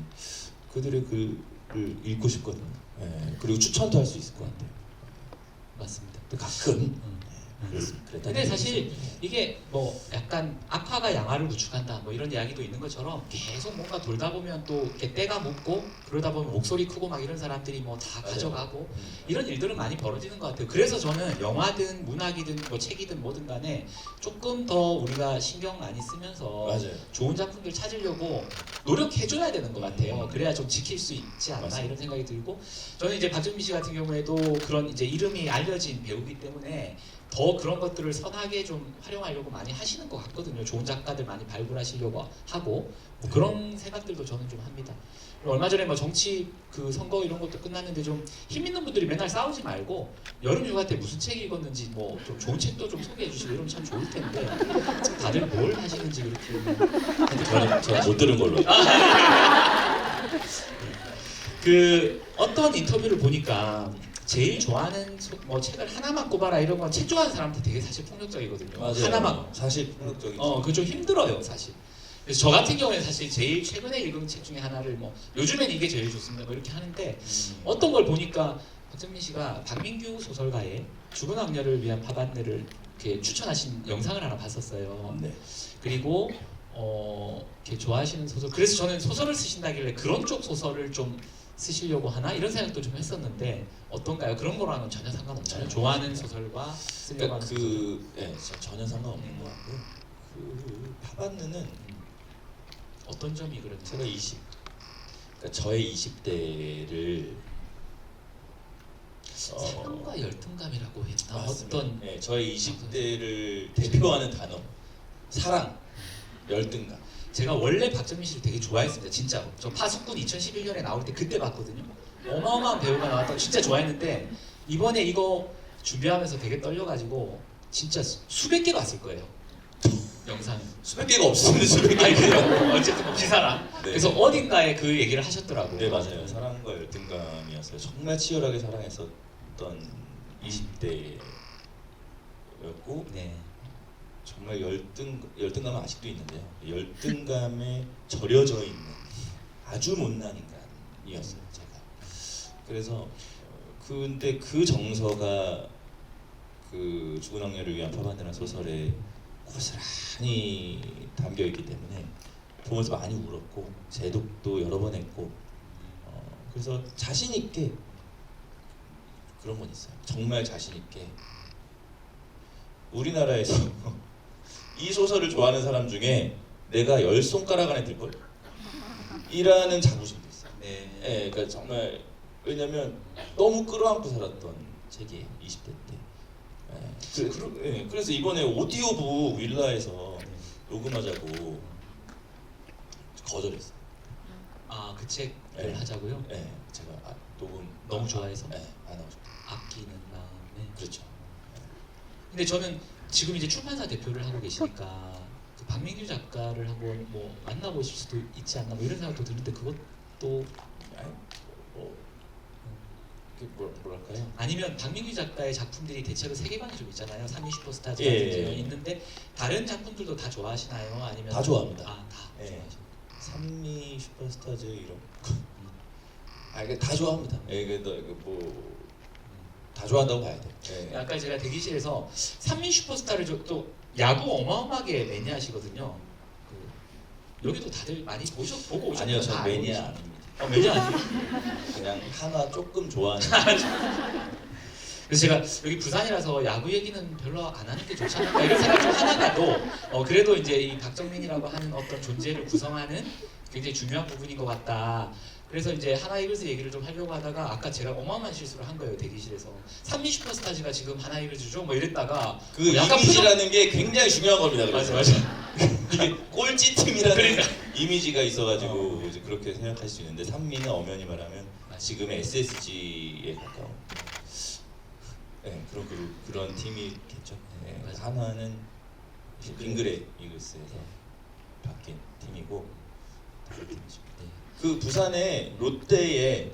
그들의 글을 읽고 싶거든요. 예, 그리고 추천도 할 수 있을 것 같아요. 맞습니다. 근데 가끔 그랬다. 근데 사실 이게 뭐 약간 악화가 양화를 구축한다 뭐 이런 이야기도 있는 것처럼 계속 뭔가 돌다 보면 또 이렇게 때가 묻고 그러다 보면 목소리 크고 막 이런 사람들이 뭐 다 가져가고 이런 일들은 많이 벌어지는 것 같아요. 그래서 저는 영화든 문학이든 뭐 책이든 뭐든 간에 조금 더 우리가 신경 많이 쓰면서 맞아요. 좋은 작품들 찾으려고 노력해줘야 되는 것 같아요. 그래야 좀 지킬 수 있지 않나 맞습니다. 이런 생각이 들고 저는 이제 박정민 씨 같은 경우에도 그런 이제 이름이 알려진 배우기 때문에 더 그런 것들을 선하게 좀 활용하려고 많이 하시는 것 같거든요. 좋은 작가들 많이 발굴하시려고 하고 뭐 그런 생각들도 저는 좀 합니다. 그리고 얼마 전에 뭐 정치 그 선거 이런 것도 끝났는데 좀 힘 있는 분들이 맨날 싸우지 말고 여름 휴가 때 무슨 책 읽었는지 뭐 좀 좋은 책도 좀 소개해 주시고 이러면 참 좋을 텐데 다들 뭘 하시는지 그렇게 저는 못 들은 걸로. 그 어떤 인터뷰를 보니까 제일 좋아하는 뭐 책을 하나만 꼽아라 이런 건 책 좋아하는 사람한테 되게 사실 폭력적이거든요. 맞아요. 하나만. 사실 폭력적이죠. 그거 좀 힘들어요 사실. 그래서 저 같은 경우에는 사실 제일 최근에 읽은 책 중에 하나를 뭐 요즘엔 이게 제일 좋습니다 뭐 이렇게 하는데 어떤 걸 보니까 박정민 씨가 박민규 소설가의 죽은 왕녀를 위한 파반들을 이렇게 추천하신 영상을 하나 봤었어요. 네. 그리고 이렇게 좋아하시는 소설 그래서 저는 소설을 쓰신다길래 그런 쪽 소설을 좀 쓰시려고 하나 이런 생각도 좀 했었는데 어떤가요? 그런 거랑은 전혀 상관없나요? 좋아하는 소설과 쓰려고 그러니까 하는 소설 전혀 상관없는 것 같고요. 그 파반느는 어떤 점이 그런지 제가 그러니까 저의 20대를 사랑과 열등감이라고 했나? 맞습니다. 어떤 네, 저의 20대를 대표하는 단어 사랑, 열등감. 제가 원래 박정민 씨를 되게 좋아했습니다. 진짜로. 저 파수꾼 2011년에 나올 때 그때 봤거든요. 어마어마한 배우가 나왔다고 진짜 좋아했는데 이번에 이거 준비하면서 되게 떨려가지고 진짜 수백 개 봤을 거예요. 영상. 수백 개가 없으면 수백 아니 개. 그래요. 어쨌든 뭐 기사랑. 네. 그래서 어딘가에 그 얘기를 하셨더라고요. 네 맞아요. 사랑과 열등감이었어요. 정말 치열하게 사랑했었던 20대였고 네. 정말 열등감은 아직도 있는데요. 열등감에 절여져 있는 아주 못난 인간이었어요. 제가. 그래서 근데 그 정서가 그 죽은 왕녀를 위한 파반이라는 소설에 고스란히 담겨 있기 때문에 보면서 많이 울었고 재독도 여러 번 했고 그래서 자신 있게 그런 건 있어요. 정말 자신 있게 우리나라에서 이 소설을 좋아하는 사람 중에 내가 10손가락 안에 들 걸. 이라는 자부심도 있어요. 네. 예, 그러니까 정말 왜냐면 너무 끌어안고 살았던 책이에요. 20대 때. 그래서 이번에 오디오북 윌라에서 녹음하자고 거절했어요. 아, 그 책을 네. 하자고요? 네, 제가 녹음 너무 좋아해서? 네, 안 하고 싶어요. 아끼는 마음에. 그렇죠. 근데 저는 지금 이제 출판사 대표를 하고 계시니까 그 박민규 작가를 한번 뭐 만나보실 수도 있지 않나 뭐 이런 생각도 드는데 그것도 아니, 그게 뭐랄까요? 아니면 박민규 작가의 작품들이 대체로 세계관이 좀 있잖아요. 삼위 슈퍼스타즈 예, 같은 예, 게 예. 있는데 다른 작품들도 다 좋아하시나요? 아니면 다 좋아합니다. 다 예. 좋아하시나요? 산미 슈퍼스타즈 이런 이게 다 좋아합니다. 예, 뭐다 좋아한다고 봐야 돼. 예. 아까 제가 대기실에서 산미 슈퍼스타를 또 야구 어마어마하게 매니아시거든요. 여기도 다들 많이 보고 오셨나요? 아니요, 저 매니아 아닙니다. 매니아 아니에요? 그냥 하나 조금 좋아하는. 그래서 제가 여기 부산이라서 야구 얘기는 별로 안 하는 게 좋지 않을까 이런 생각 좀 하다가도 그래도 이제 이 박정민이라고 하는 어떤 존재를 구성하는 굉장히 중요한 부분인 것 같다. 그래서 이제 하나 이글스 얘기를 좀 하려고 하다가 아까 제가 어마어마한 실수를 한 거예요 대기실에서. 산미 슈퍼스타즈가 지금 하나 이글스죠? 뭐 이랬다가 그 약간 이미지라는 게 굉장히 중요한 겁니다. 그래서 맞아. 이게 꼴찌 팀이라는 그러니까. 이미지가 있어가지고 이제 그렇게 생각할 수 있는데 산미는 엄연히 말하면 지금의 SSG에 가까운 그런 팀이겠죠. 네, 맞아. 하나는 이제 빙그레 이글스에서 바뀐 팀이고 다른 팀이죠. 네. 그 부산에 롯데에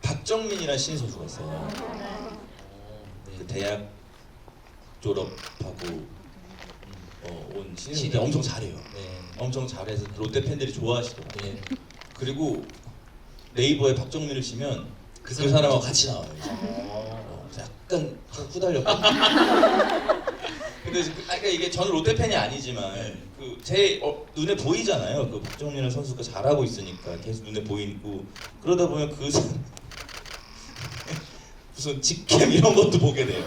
박정민이라는 신인 선수가 있어요. 네. 그 대학 졸업하고 온 신인인데 신인. 엄청 잘해요. 네. 엄청 잘해서 롯데 팬들이 좋아하시더라고요. 네. 그리고 네이버에 박정민을 치면 그 사람 사람하고 좀- 같이 나와요. 약간 좀 후달렸거든요. 근데 그러니까 이게 저는 롯데 팬이 아니지만 네. 그 제 눈에 보이잖아요. 그 박정민이라는 선수가 잘하고 있으니까 계속 눈에 보이고 그러다 보면 그 사람 무슨 직캠 이런 것도 보게 돼요.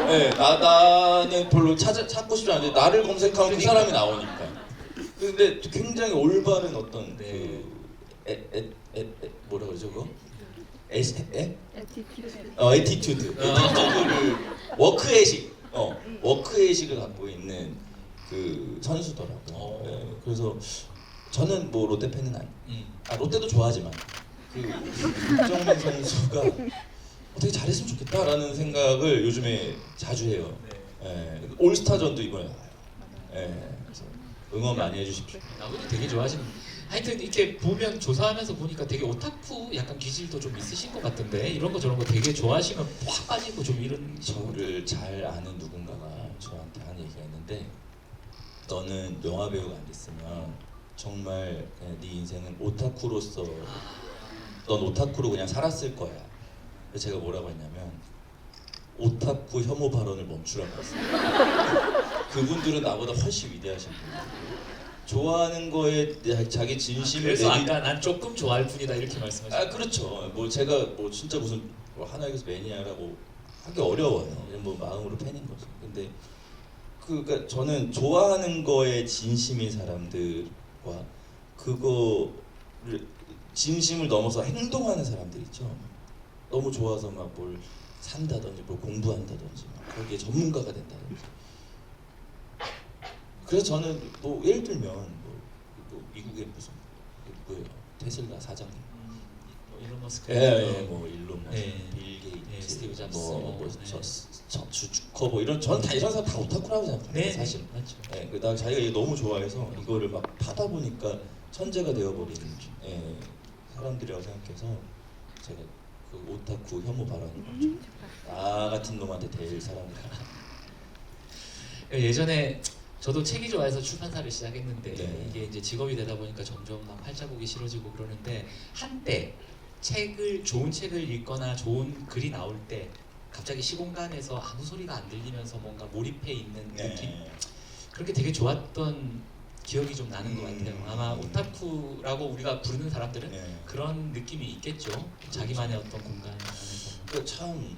네, 나는 별로 찾고 싶지 않은데 나를 검색하면 그 사람이 나오니까. 근데 굉장히 올바른 어떤 네. 뭐라 그러죠 그거? 에티튜드. 에티튜드를 워크의식을 갖고 있는 그 선수더라고요. 네, 그래서 저는 뭐 롯데 팬은 롯데도 좋아하지만 그 박정민 선수가 어떻게 잘했으면 좋겠다라는 생각을 요즘에 자주 해요. 예, 올스타전도 이번에 나와요. 예, 그래서 응원 많이 해주십시오. 야구도 되게 좋아하시는. 하여튼 이렇게 보면 조사하면서 보니까 되게 오타쿠 약간 기질도 좀 있으신 것 같던데 이런 거 저런 거 되게 좋아하시면 확 빠지고 좀 이런 식으로. 저를 잘 아는 누군가가 저한테 하는 얘기가 있는데 너는 영화 배우가 안 됐으면 정말 그냥 네 인생은 오타쿠로서 넌 오타쿠로 그냥 살았을 거야. 그래서 제가 뭐라고 했냐면 오타쿠 혐오 발언을 멈추라고 했어요. 그분들은 나보다 훨씬 위대하신 분이에요. 좋아하는 거에 자기 진심을 그래서 아까 난 조금 좋아할 뿐이다 이렇게 말씀하셨어요. 그렇죠. 뭐 제가 뭐 진짜 무슨 뭐 하나에서 매니아라고 하기 어려워요. 그냥 뭐 마음으로 팬인 거죠. 근데 그러니까 저는 좋아하는 거에 진심인 사람들과 그거를 진심을 넘어서 행동하는 사람들 있죠. 너무 좋아서 막 뭘 산다든지 뭘 공부한다든지 막 거기에 전문가가 된다든지. 그래서 저는 뭐 예를 들면 뭐 미국의 무슨 뭐예요 테슬라 사장님, 뭐 일론 머스크. 뭐 일론 머스크, 네. 빌 게이츠, 네, 스티브 잡스, 주커버 뭐 이런 저는 다 이런 사람 다 오타쿠라고 생각해요. 네, 사실. 맞죠. 네, 나 자기가 이게 너무 좋아해서 이거를 막 파다 보니까 천재가 되어버린 사람들이라고 생각해서 제가 그 오타쿠 혐오 발언을 멈춰. 나 같은 놈한테 대일 사람들. 예전에 저도 책이 좋아해서 출판사를 시작했는데 네. 이게 이제 직업이 되다 보니까 점점 막 팔자국이 싫어지고 그러는데 한때 좋은 책을 읽거나 좋은 글이 나올 때 갑자기 시공간에서 아무 소리가 안 들리면서 뭔가 몰입해 있는 느낌, 그렇게 되게 좋았던 기억이 좀 나는 것 같아요. 아마 오타쿠라고 우리가 부르는 사람들은 네. 그런 느낌이 있겠죠. 자기만의 어떤 공간 안에서. 그 참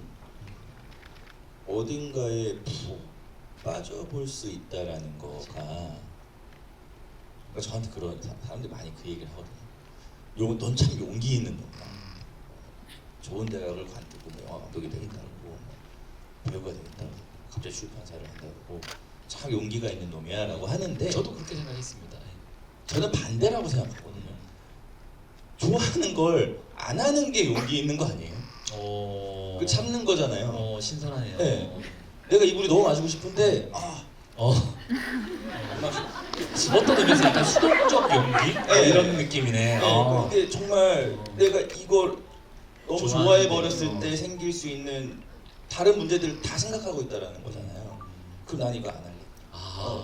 어딘가에 푹 빠져볼 수 있다라는 거가 그러니까 저한테 그런 사람들이 많이 그 얘기를 하거든요. 넌 참 용기 있는 놈이다. 좋은 대학을 관두고 뭐 영화 감독이 되겠다고 뭐 배우가 되겠다고 갑자기 출판사를 한다고 참 용기가 있는 놈이야라고 하는데 저도 그렇게 생각했습니다. 저는 반대라고 생각하거든요. 좋아하는 걸 안 하는 게 용기 있는 거 아니에요? 그 참는 거잖아요. 신선하네요. 네. 내가 이불이 너무 마시고 싶은데 안 마셔. 어떤 의미에서 약간 수동적 용기? 네. 이런 느낌이네. 근데 정말 내가 이걸 너무 좋아하는데. 좋아해 버렸을 때 생길 수 있는 다른 문제들을 다 생각하고 있다라는 거잖아요. 그럼 난 이거 안 할래.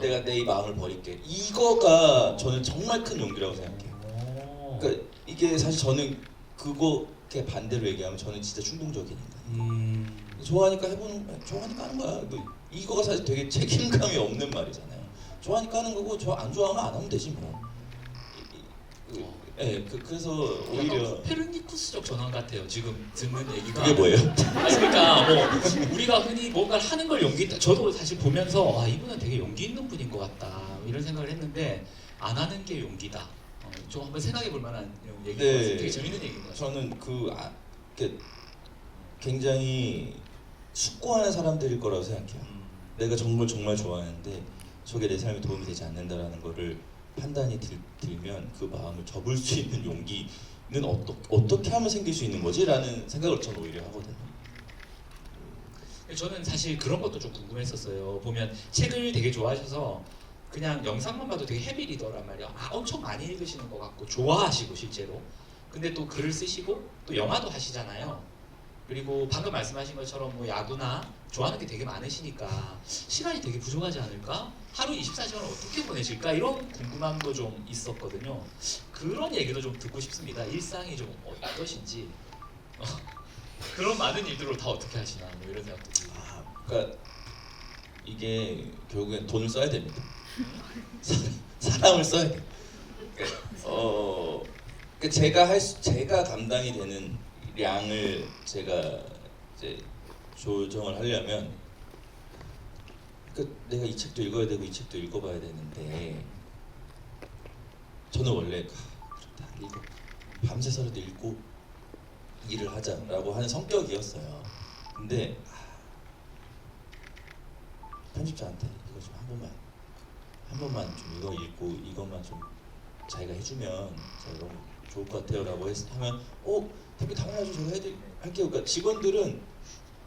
내가 내 이 마음을 버릴게. 이거가 저는 정말 큰 용기라고 생각해요. 그러니까 이게 사실 저는 그거에 반대로 얘기하면 저는 진짜 충동적인 인간이에요. 좋아하니까 해보는 거야. 좋아하니까 하는 거야. 뭐 이거가 사실 되게 책임감이 없는 말이잖아요. 좋아하니까 하는 거고 저 안 좋아하면 안 하면 되지 뭐. 그래서 오히려 코페르니쿠스적 전환 같아요. 지금 듣는 얘기가. 그게 뭐예요? 아니, 그러니까 뭐 우리가 흔히 뭔가를 하는 걸 용기 있다. 저도 사실 보면서 이분은 되게 용기 있는 분인 것 같다 이런 생각을 했는데 안 하는 게 용기다. 좀 한번 생각해 볼 만한 얘기인 것 같아요. 되게 재밌는 얘기인 것 같아요. 저는 굉장히 숙고하는 사람들일 거라고 생각해요. 내가 정말 좋아하는데 저게 내 삶에 도움이 되지 않는다라는 거를 판단이 들면 그 마음을 접을 수 있는 용기는 어떻게 하면 생길 수 있는 거지? 라는 생각을 저는 오히려 하거든요. 저는 사실 그런 것도 좀 궁금했었어요. 보면 책을 되게 좋아하셔서 그냥 영상만 봐도 되게 헤비 리더란 말이야. 엄청 많이 읽으시는 것 같고 좋아하시고 실제로. 근데 또 글을 쓰시고 또 영화도 하시잖아요. 그리고 방금 말씀하신 것처럼 뭐 야구나 좋아하는 게 되게 많으시니까 시간이 되게 부족하지 않을까? 하루 24시간을 어떻게 보내실까? 이런 궁금함도 좀 있었거든요. 그런 얘기도 좀 듣고 싶습니다. 일상이 좀 어떠신지. 그런 많은 일들을 다 어떻게 하시나 뭐 이런 생각도 들고. 그러니까 이게 결국엔 돈을 써야 됩니다. 사람을 써야 돼요. 그러니까 제가 감당이 되는 양을 제가 이제 조정을 하려면 내가 이 책도 읽어야 되고 이 책도 읽어봐야 되는데 저는 원래 그렇다 읽어 밤새서라도 읽고 일을 하자라고 하는 성격이었어요. 근데 편집자한테 이거 좀 한 번만 좀 이거 읽고 이것만 좀 자기가 해주면 제가 너무 좋을 것 같아요라고 하면 되게 당연하죠. 제가 할게요. 그러니까 직원들은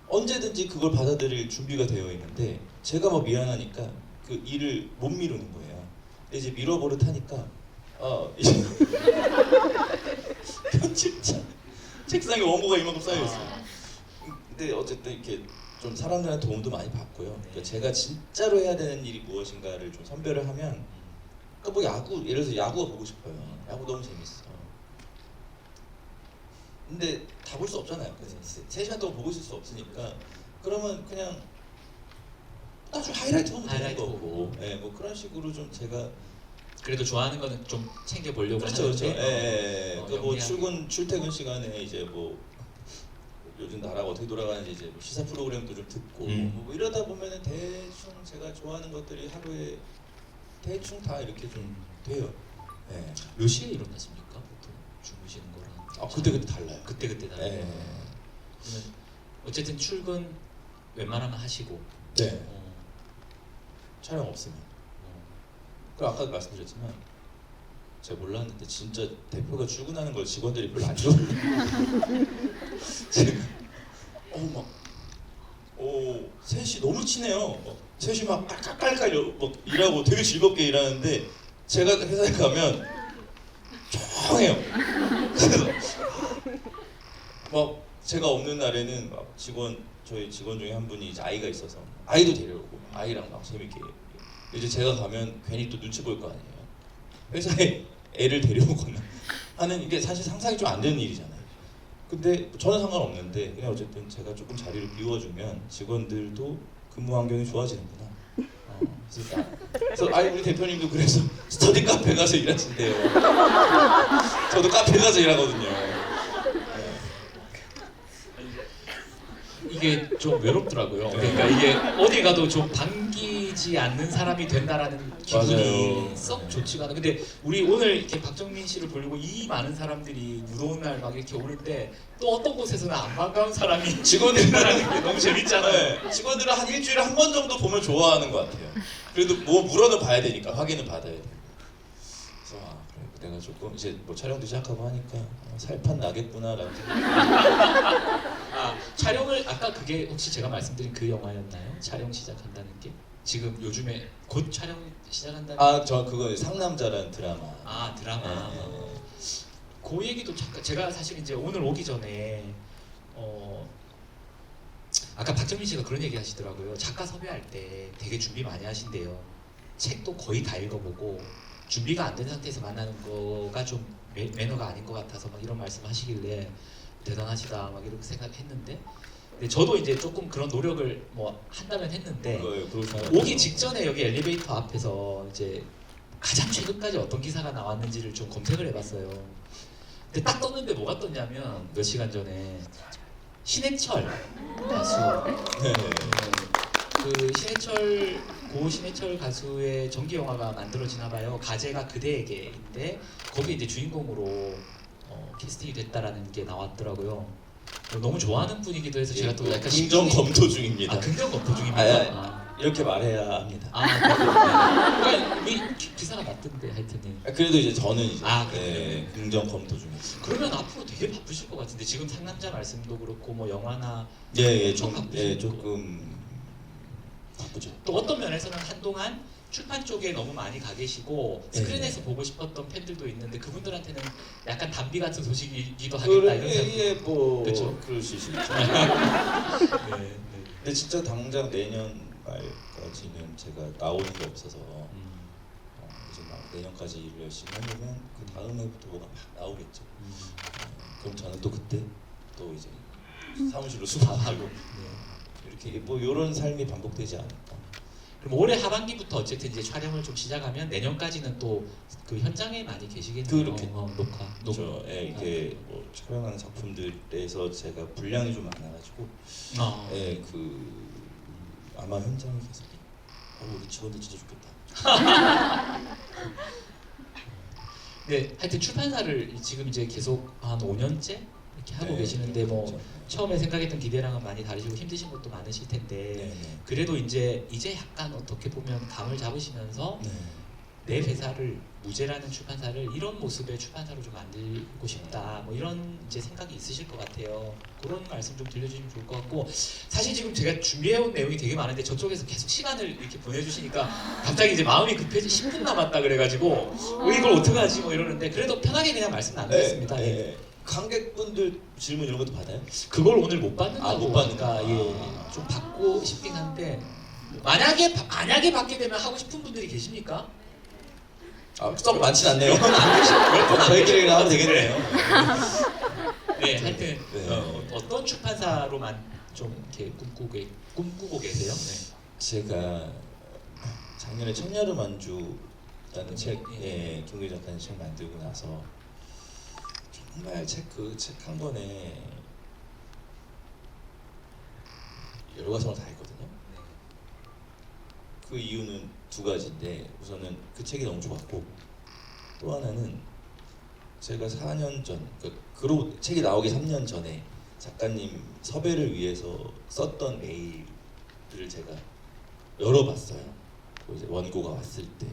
언제든지 그걸 받아들일 준비가 되어 있는데 제가 뭐 미안하니까 그 일을 못 미루는 거예요. 근데 이제 밀어버릇하니까 이제 편집자 책상에 원고가 이만큼 쌓여 있어요. 근데 어쨌든 이렇게 좀 사람들한테 도움도 많이 받고요. 그러니까 제가 진짜로 해야 되는 일이 무엇인가를 좀 선별을 하면 뭐 예를 들어서 야구가 보고 싶어요. 야구 너무 재밌어. 근데 다 볼 수 없잖아요. 3시간 동안 보고 있을 수 없으니까 그러면 그냥 나중에 하이라이트 보면 되는 거고 뭐 그런 식으로 좀 제가 그래도 좋아하는 거는 좀 챙겨보려고 그렇죠. 하는데 뭐 출퇴근 시간에 이제 뭐 요즘 나라가 어떻게 돌아가는지 이제 뭐 시사 프로그램도 좀 듣고 뭐 이러다 보면은 대충 제가 좋아하는 것들이 하루에 대충 다 이렇게 좀 돼요. 몇 시에 일어나십니까? 보통 주무시는 거랑? 그때 달라요. 그때 달라요. 그러면 어쨌든 출근 웬만하면 하시고. 네. 촬영 없으면. 그리고 아까 말씀드렸지만 제가 몰랐는데 진짜 대표가 출근하는 걸 직원들이 별로 안 좋아해요. 제가 셋이 너무 친해요. 셋이 막 깔깔깔 막 일하고 되게 즐겁게 일하는데 제가 회사에 가면 조용해요. 그래서 막 제가 없는 날에는 막 저희 직원 중에 한 분이 이제 아이가 있어서 아이도 데려오고 아이랑 막 재밌게 이제 제가 가면 괜히 또 눈치 볼 거 아니에요. 회사에 애를 데려오거나 하는 이게 사실 상상이 좀 안 되는 일이잖아요. 근데 저는 상관없는데 그냥 어쨌든 제가 조금 자리를 비워주면 직원들도 근무 환경이 좋아지는구나. 그래서 우리 대표님도 그래서 스터디 카페 가서 일하신대요. 저도 카페 가서 일하거든요. 이게 좀 외롭더라고요. 그러니까 이게 어디 가도 좀 반기지 않는 사람이 된다라는 기분이 맞아요. 썩 좋지가 않아. 근데 우리 오늘 이렇게 박정민 씨를 보려고 이 많은 사람들이 무더운 날 막 이렇게 오는데 또 어떤 곳에서는 안 반가운 사람이 직원들은 게 너무 재밌잖아요. 직원들은 한 일주일에 한 번 정도 보면 좋아하는 것 같아요. 그래도 뭐 물어는 봐야 되니까 확인은 받아야 돼요. 그래서 그래, 내가 조금 이제 뭐 촬영도 시작하고 하니까 살판 나겠구나라는 생각. 촬영을 아까 그게 혹시 제가 말씀드린 그 영화였나요? 촬영 시작한다는 게 지금 요즘에 곧 촬영 시작한다는. 저 그거 상남자라는 드라마. 드라마. 그 얘기도 잠깐 제가 사실 이제 오늘 오기 전에 아까 박정민 씨가 그런 얘기 하시더라고요. 작가 섭외할 때 되게 준비 많이 하신대요. 책도 거의 다 읽어보고 준비가 안 된 상태에서 만나는 거가 좀 매너가 아닌 것 같아서 막 이런 말씀하시길래 대단하시다 막 이렇게 생각했는데, 근데 저도 이제 조금 그런 노력을 뭐 한다면 했는데 오기 직전에 여기 엘리베이터 앞에서 이제 가장 최근까지 어떤 기사가 나왔는지를 좀 검색을 해봤어요. 근데 딱 떴는데 뭐가 떴냐면 몇 시간 전에 신해철 가수, 네. 그 신해철 고 신해철 가수의 전기 영화가 만들어지나 봐요. 가제가 그대에게인데 거기 이제 주인공으로 캐스팅이 됐다라는 게 나왔더라고요. 너무 좋아하는 분이기도 해서 제가 또 약간 긍정 검토 중입니다. 긍정 검토 중입니다. 이렇게 말해야 합니다. 그러니까 우리 기사가 났던데 하여튼. 그래도 이제 저는 이제 그래요? 긍정 검토 중입니다. 그러면 앞으로 되게 바쁘실 것 같은데 지금 상남자 말씀도 그렇고 뭐 영화나 좀 바쁘실 거고. 조금 바쁘죠. 또 어떤 면에서는 한동안 출판 쪽에 너무 많이 가 계시고 스크린에서 보고 싶었던 팬들도 있는데 그분들한테는 약간 단비 같은 소식이기도 하겠다 이런 생각. 뭐 그쵸? 그럴 수 있죠. 네. 근데 진짜 당장 내년 말까지는 제가 나오는 게 없어서 이제 막 내년까지 일을 열심히 하려면 그 다음 해부터 뭐가 막 나오겠죠. 그럼 저는 또 그때 또 이제 사무실로 수방하고 이렇게 뭐 이런 삶이 반복되지 않을까. 그럼 올해 하반기부터 어쨌든 이제 촬영을 좀 시작하면 내년까지는 또 그 현장에 많이 계시겠네요. 그렇게 녹화. 그렇죠. 이게 뭐 촬영하는 작품들에서 제가 분량이 좀 많아가지고 그 아마 현장에 계속 우리 직원들 진짜 좋겠다. 네, 하여튼 출판사를 지금 이제 계속 한 5년째 이렇게 하고 계시는데 뭐 그렇죠. 처음에 생각했던 기대랑은 많이 다르시고 힘드신 것도 많으실 텐데 그래도 이제 약간 어떻게 보면 감을 잡으시면서 내 회사를 무제라는 출판사를 이런 모습의 출판사로 좀 만들고 싶다 뭐 이런 이제 생각이 있으실 것 같아요. 그런 말씀 좀 들려주시면 좋을 것 같고, 사실 지금 제가 준비해온 내용이 되게 많은데 저쪽에서 계속 시간을 이렇게 보내주시니까 갑자기 이제 마음이 급해지 10분 남았다 그래가지고 이걸 어떡하지 뭐 이러는데 그래도 편하게 그냥 말씀 나누겠습니다. 관객분들 질문 이런 것도 받아요? 그걸 오늘 못 받는다고 못 받는다. 하니까 좀 받고 싶긴 한데 만약에 받게 되면 하고 싶은 분들이 계십니까? 썩 많진 않네요. 저희끼리나 하면 되겠네요. 네, 하여튼 네. 어떤 출판사로만 좀 이렇게 꿈꾸고 계세요? 네. 제가 작년에 청여름 안주라는 책, 김구희 작가님 책 만들고 나서 정말 책 한 권에 열과성을 다 했거든요. 그 이유는 두 가지인데, 우선은 그 책이 너무 좋았고 또 하나는 제가 4년 전, 그러고 책이 나오기 3년 전에 작가님 섭외를 위해서 썼던 메일을 제가 열어봤어요. 이제 원고가 왔을 때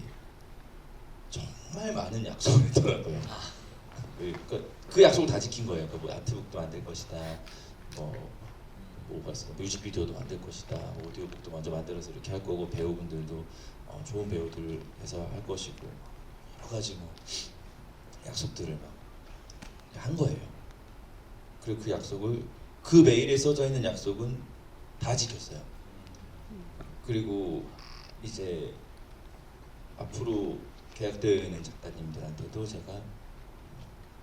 정말 많은 약속을 했더라고요. 그 약속을 다 지킨 거예요. 뭐 아트북도 만들 것이다, 뮤직비디오도 만들 것이다, 오디오북도 먼저 만들어서 이렇게 할 거고, 배우분들도 좋은 배우들 해서 할 것이고, 여러 가지 뭐 약속들을 막 한 거예요. 그리고 그 약속을, 그 메일에 써져 있는 약속은 다 지켰어요. 그리고 이제 앞으로 계약되어 있는 작가님들한테도 제가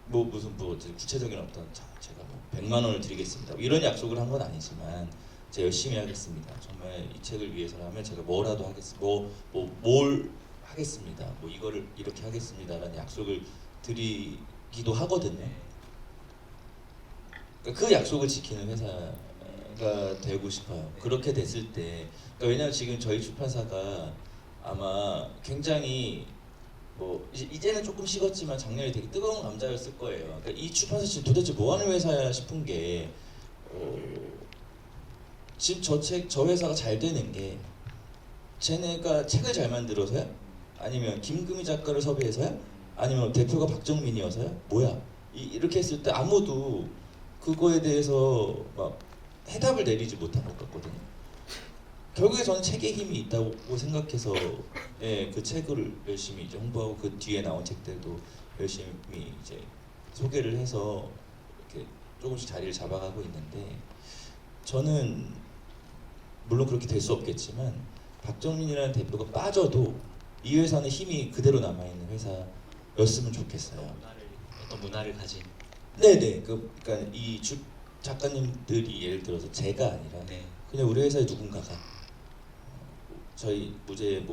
무슨 구체적인 어떤 제가 100만 원을 드리겠습니다, 이런 약속을 한 건 아니지만 제가 열심히 하겠습니다. 정말 이 책을 위해서라면 제가 뭐라도 하겠습니다. 뭘 하겠습니다. 이거를 이렇게 하겠습니다라는 약속을 드리기도 하거든요. 그 약속을 지키는 회사가 되고 싶어요. 그렇게 됐을 때, 왜냐하면 지금 저희 출판사가 아마 굉장히 이제는 조금 식었지만 작년에 되게 뜨거운 감자였을 거예요. 이 출판사 지금 도대체 뭐 하는 회사야 싶은 게, 지금 저 회사가 잘 되는 게 쟤네가 책을 잘 만들어서야? 아니면 김금희 작가를 섭외해서야? 아니면 대표가 박정민이어서야? 뭐야? 이렇게 했을 때 아무도 그거에 대해서 막 해답을 내리지 못한 것 같거든요. 결국에 저는 책에 힘이 있다고 생각해서 그 책을 열심히 이제 홍보하고 그 뒤에 나온 책들도 열심히 이제 소개를 해서 이렇게 조금씩 자리를 잡아가고 있는데, 저는 물론 그렇게 될 수 없겠지만 박정민이라는 대표가 빠져도 이 회사는 힘이 그대로 남아 있는 회사였으면 좋겠어요. 어떤 문화를 가진. 네네. 그러니까 이 작가님들이 예를 들어서 제가 아니라 네. 그냥 우리 회사의 누군가가 저희 무제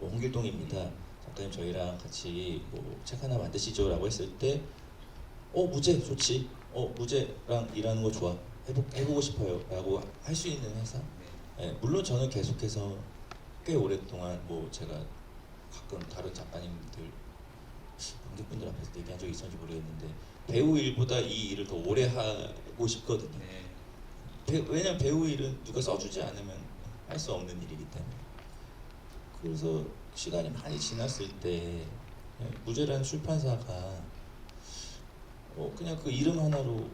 홍길동입니다. 작가님 저희랑 같이 뭐 책 하나 만드시죠라고 했을 때 무제 좋지. 무제랑 일하는 거 좋아. 해보고 싶어요라고 할 수 있는 회사. 네, 물론 저는 계속해서 꽤 오랫동안 뭐 제가 가끔 다른 작가님들 관객분들 앞에서 얘기한 적이 있었는지 모르겠는데 배우 일보다 이 일을 더 오래 하고 싶거든요. 네. 왜냐면 배우 일은 누가 써주지 않으면 할 수 없는 일이기 때문에. 그래서 시간이 많이 지났을 때 무제라는 출판사가 그냥 그 이름 하나로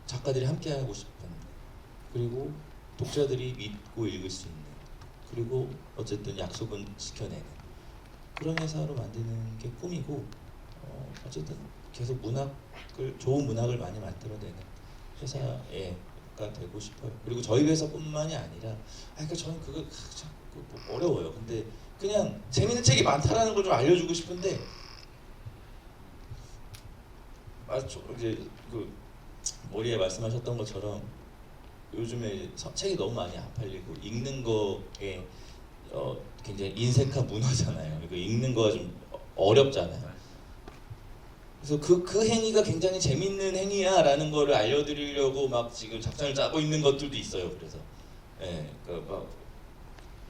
작가들이 함께 하고 싶은, 그리고 독자들이 믿고 읽을 수 있는, 그리고 어쨌든 약속은 지켜내는 그런 회사로 만드는 게 꿈이고, 어쨌든 계속 좋은 문학을 많이 만들어내는 회사가 되고 싶어요. 그리고 저희 회사뿐만이 아니라, 그러니까 저는 그거 참 어려워요. 근데 그냥 재밌는 책이 많다라는 걸 좀 알려주고 싶은데, 이제 그 머리에 말씀하셨던 것처럼 요즘에 책이 너무 많이 안 팔리고 읽는 거에 굉장히 인색한 문화잖아요. 그리고 읽는 거가 좀 어렵잖아요. 그래서 그 행위가 굉장히 재밌는 행위야라는 거를 알려드리려고 막 지금 작전을 짜고 있는 것들도 있어요. 그래서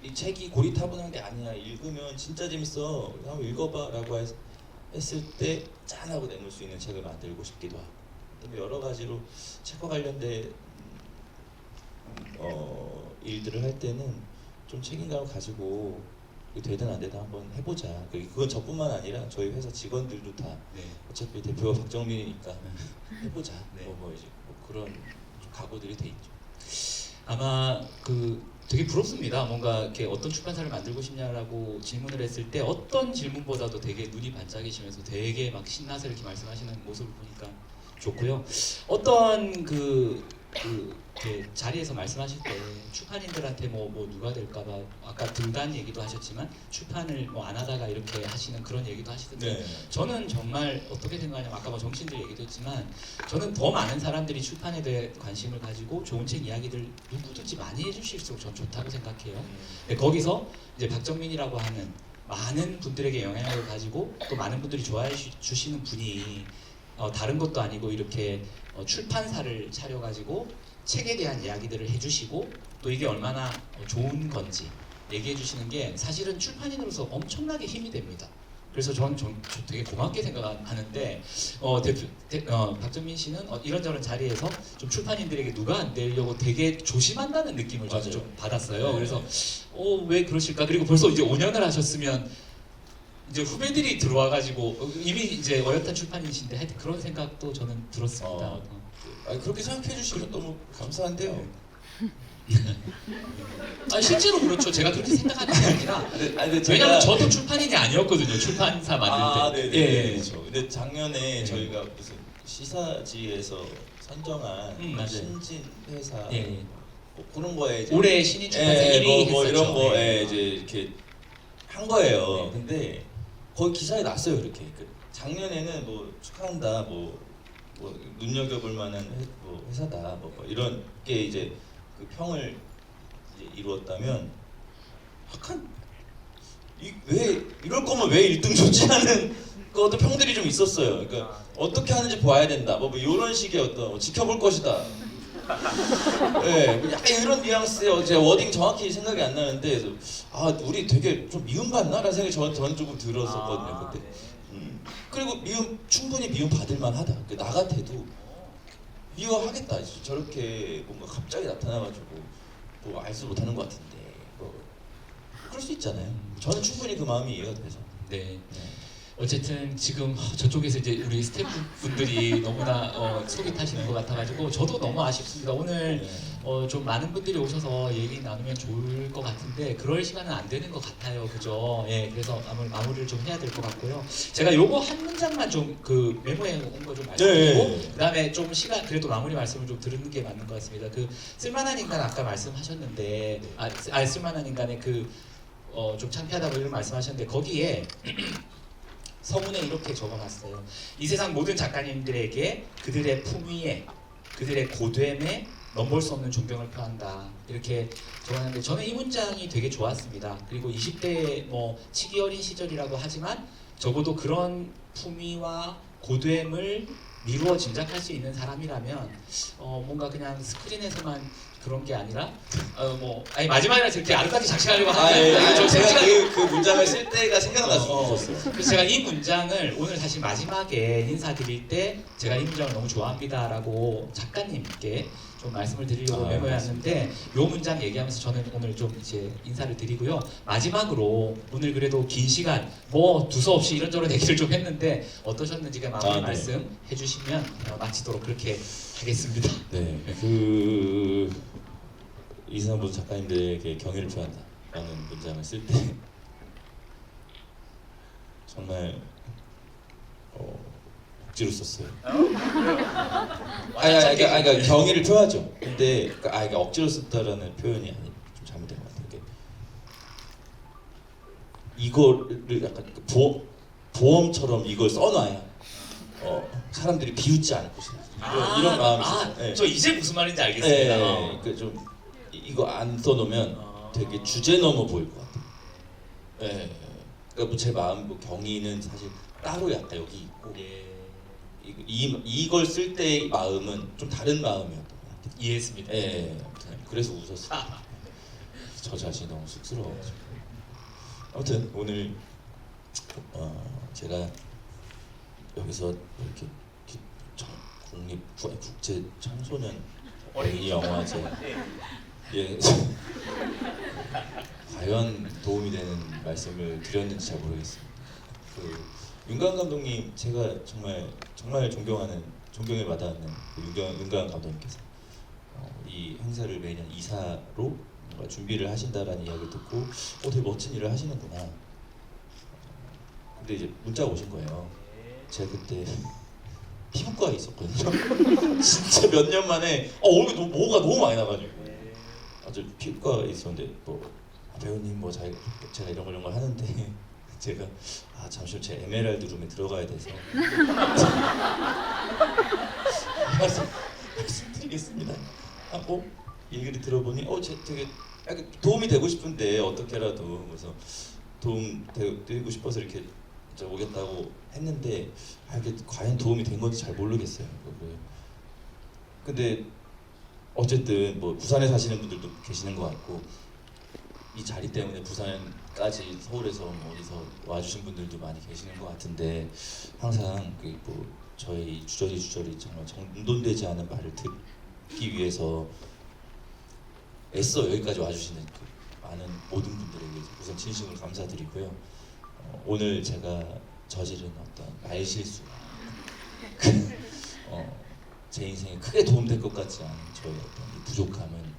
이 책이 고리타분한 게 아니야. 읽으면 진짜 재밌어. 한번 읽어봐라고 했을 때 짠하고 내놓을 수 있는 책을 만들고 싶기도 하고, 여러 가지로 책과 관련된 일들을 할 때는 좀 책임감을 가지고 되든 안 되든 한번 해보자. 그건 저뿐만 아니라 저희 회사 직원들도 다 네. 어차피 대표가 박정민이니까 해보자. 네. 이제 그런 각오들이 돼 있죠. 아마 되게 부럽습니다. 뭔가 이렇게 어떤 출판사를 만들고 싶냐라고 질문을 했을 때 어떤 질문보다도 되게 눈이 반짝이시면서 되게 막 신나서 이렇게 말씀하시는 모습을 보니까 좋고요. 어떤 자리에서 말씀하실 때 출판인들한테 뭐 누가 될까봐 아까 등단 얘기도 하셨지만 출판을 뭐 안 하다가 이렇게 하시는 그런 얘기도 하시던데, 네. 저는 정말 어떻게 생각하냐면 아까 뭐 정신들 얘기도 했지만 저는 더 많은 사람들이 출판에 대해 관심을 가지고 좋은 책 이야기들 누구든지 많이 해주실수록 전 좋다고 생각해요. 근데 거기서 이제 박정민이라고 하는 많은 분들에게 영향력을 가지고 또 많은 분들이 좋아해 주시는 분이 다른 것도 아니고 이렇게 출판사를 차려가지고 책에 대한 이야기들을 해주시고 또 이게 얼마나 좋은 건지 얘기해 주시는 게 사실은 출판인으로서 엄청나게 힘이 됩니다. 그래서 저는 되게 고맙게 생각하는데 박정민 씨는 이런저런 자리에서 좀 출판인들에게 누가 안 되려고 되게 조심한다는 느낌을 저는 좀 받았어요. 네. 그래서 왜 그러실까? 그리고 벌써 이제 5년을 하셨으면 이제 후배들이 들어와가지고 이미 이제 어엿한 출판이신데 하여튼 그런 생각도 저는 들었습니다. 그렇게 생각해 주시면 너무 감사한데요. 실제로 그렇죠. 제가 그렇게 생각하는 게 아니라 근데 왜냐면 저도 출판인이 아니었거든요. 출판사 만들 때. 네, 그렇죠. 근데 작년에 네. 저희가 무슨 시사지에서 선정한 맞아요. 신진 회사 예. 뭐 그런 거에 이제 올해 신인 출판사 1위 뭐 했었죠. 이런 거에 네. 이제 이렇게 한 거예요. 네. 근데 거기 기사에 났어요. 이렇게 작년에는 뭐 축하한다, 뭐 눈여겨볼 만한 회사다, 뭐 이런 게 이제 그 평을 이제 이루었다면 약간 왜 이럴 거면 왜 1등 줬지 하는 것도 평들이 좀 있었어요. 그러니까 어떻게 하는지 봐야 된다. 뭐 이런 식의 어떤 지켜볼 것이다. 네, 약간 이런 뉘앙스의 제 워딩 정확히 생각이 안 나는데, 그래서 우리 되게 좀 미움받나라는 생각이 저는 조금 들었었거든요 그때. 그리고 충분히 미움 받을 만하다. 나 같아도 미워하겠다. 저렇게 뭔가 갑자기 나타나가지고 뭐 알지 못하는 것 같은데 그럴 수 있잖아요. 저는 충분히 그 마음이 이해가 돼서. 네. 어쨌든 지금 저쪽에서 이제 우리 스태프분들이 너무나 속이 타시는 것 같아가지고 저도 너무 아쉽습니다. 오늘 좀 많은 분들이 오셔서 얘기 나누면 좋을 것 같은데 그럴 시간은 안 되는 것 같아요. 그죠? 예, 그래서 마무리를 좀 해야 될 것 같고요. 제가 요거 한 문장만 좀 메모해 온 거 좀 말씀드리고 그다음에 좀 시간 그래도 마무리 말씀을 좀 드리는 게 맞는 것 같습니다. 쓸만한 인간 아까 말씀하셨는데 쓸만한 인간의 좀 창피하다고 이런 말씀하셨는데 거기에 서문에 이렇게 적어놨어요. 이 세상 모든 작가님들에게 그들의 품위에, 그들의 고됨에 넘볼 수 없는 존경을 표한다. 이렇게 적어놨는데 저는 이 문장이 되게 좋았습니다. 그리고 20대 뭐 치기 어린 시절이라고 하지만 적어도 그런 품위와 고됨을 미루어 짐작할 수 있는 사람이라면 뭔가 그냥 스크린에서만 그런 게 아니라 아니 마지막이라 이렇게 아름답게 작식하려고 하는데 좀 제가 생각- 그 문장을 쓸 때가 생각났었어요. 그래서 제가 이 문장을 오늘 사실 마지막에 인사드릴 때 제가 이 문장을 너무 좋아합니다라고 작가님께 좀 말씀을 드리려고 아, 메모해왔는데 이 문장 얘기하면서 저는 오늘 좀 이제 인사를 드리고요. 마지막으로 오늘 그래도 긴 시간 뭐 두서없이 이런저런 얘기를 좀 했는데 어떠셨는지가 마무리 네. 말씀 해주시면 마치도록 그렇게 하겠습니다. 네, 이상부 작가님들에게 경의를 표한다라는 문장을 쓸 때 정말 억지로 썼어요. 그러니까 경의를 표하죠. 근데 그러니까 억지로 썼다라는 표현이 좀 잘못된 것 같아요. 이거를 약간 보험처럼 이걸 써놔야 사람들이 비웃지 않을 것이다. 이런 마음이 있어요. 네. 저 이제 무슨 말인지 알겠습니다. 네, 좀 이거 안 써놓으면 되게 주제 넘어 보일 것 같아요. 네, 그러니까 뭐 제 마음 경의는 사실 따로 약간 여기 있고 이걸 쓸 때의 마음은 좀 다른 마음이었던 것 같아요. 이해했습니다. 네, 그래서 웃었어요. 저 자신이 너무 쑥스러워가지고. 아무튼 오늘 제가 여기서 이렇게 국제 청소년 어린이 영화제 과연 도움이 되는 말씀을 드렸는지 잘 모르겠습니다. 윤가은 감독님 제가 정말 존경에 와닿는 윤가은 감독님께서 이 행사를 매년 이사로 뭔가 준비를 하신다라는 이야기를 듣고 되게 멋진 일을 하시는구나. 근데 이제 문자가 오신 거예요. 제가 그때 피부과에 있었거든요. 진짜 몇 년 만에 얼굴 뭐가 너무 많이 나가지고 아주 피부과에 있었는데 배우님 제가 이런 걸 하는데 제가 잠시만 제 에메랄드 룸에 들어가야 돼서 말씀드리겠습니다 하고 얘기를 들어보니 되게 약간 도움이 되고 싶은데 어떻게라도 그래서 도움 되고 싶어서 이렇게 오겠다고 했는데 이게 과연 도움이 된 건지 잘 모르겠어요. 근데 어쨌든 부산에 사시는 분들도 계시는 것 같고 이 자리 때문에 부산까지 서울에서 어디서 와주신 분들도 많이 계시는 것 같은데 항상 저희 주저리 정말 정돈되지 않은 말을 듣기 위해서 애써 여기까지 와주시는 많은 모든 분들에게 우선 진심으로 감사드리고요. 오늘 제가 저지른 어떤 말실수 제 인생에 크게 도움될 것 같지 않은 저의 어떤 이 부족함은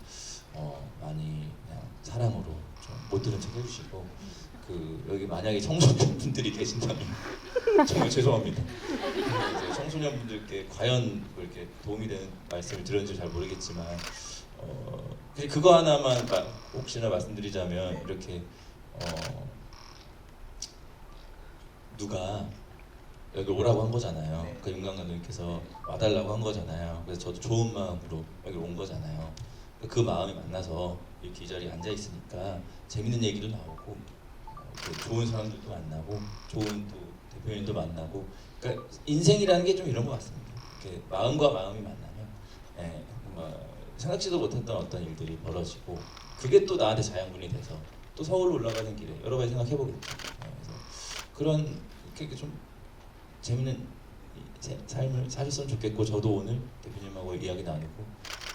많이 그냥 사랑으로 좀 못 들은 척 해주시고 여기 만약에 청소년분들이 계신다면 정말 죄송합니다. 이제 청소년분들께 과연 이렇게 도움이 되는 말씀을 드렸는지 잘 모르겠지만 그거 하나만 혹시나 말씀드리자면 이렇게 누가 여기 오라고 한 거잖아요. 윤가은 감독님께서 와달라고 한 거잖아요. 그래서 저도 좋은 마음으로 여기 온 거잖아요. 그 마음이 만나서 이렇게 이 자리에 앉아 있으니까 재밌는 얘기도 나오고 좋은 사람들도 만나고 좋은 또 대표님도 만나고 그러니까 인생이라는 게 좀 이런 것 같습니다. 이렇게 마음과 마음이 만나면 생각지도 못했던 어떤 일들이 벌어지고 그게 또 나한테 자양분이 돼서 또 서울로 올라가는 길에 여러 가지 생각해보겠죠. 그래서 그런 이렇게 좀 재밌는 삶을 사셨으면 좋겠고 저도 오늘 대표님하고 이야기 나누고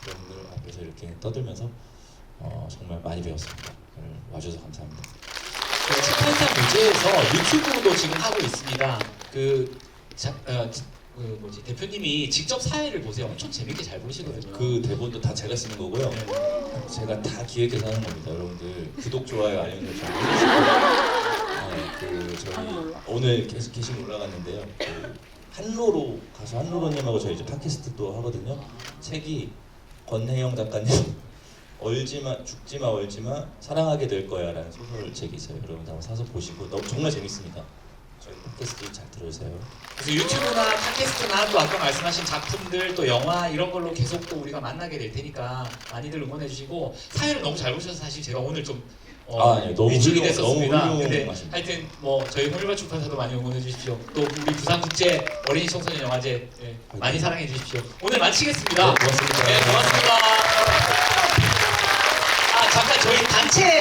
여러분들 앞에서 이렇게 떠들면서 정말 많이 배웠습니다. 오늘 와주셔서 감사합니다. 책판상 무제에서 유튜브도 지금 하고 있습니다. 대표님이 직접 사회를 보세요. 엄청 재밌게 잘 보시거든요. 그 대본도 다 제가 쓰는 거고요. 제가 다 기획해서 하는 겁니다. 여러분들 구독, 좋아요, 알림 설정 해주시고 저희 오늘 게시물 올라갔는데요. 한로로 가수 한로로님하고 저희 이제 팟캐스트도 하거든요. 책이 권혜영 작가님 얼지마 죽지마 얼지마 사랑하게 될 거야라는 소설책이 있어요. 여러분 한번 사서 보시고 정말 재밌습니다. 저희 팟캐스트 잘 들으세요. 그래서 유튜브나 팟캐스트나 또 아까 말씀하신 작품들 또 영화 이런 걸로 계속 또 우리가 만나게 될 테니까 많이들 응원해 주시고 사회를 너무 잘 보셔서 사실 제가 오늘 좀 네, 너무 위축이 훌륭- 됐었습니다. 너무 근데 훌륭하십니다. 하여튼 뭐 저희 홍일반 출판사도 많이 응원해 주십시오. 또 우리 부산국제 어린이 청소년 영화제 많이 사랑해 주십시오. 오늘 마치겠습니다. 네, 고맙습니다. 네, 고맙습니다. 아 잠깐 저희 단체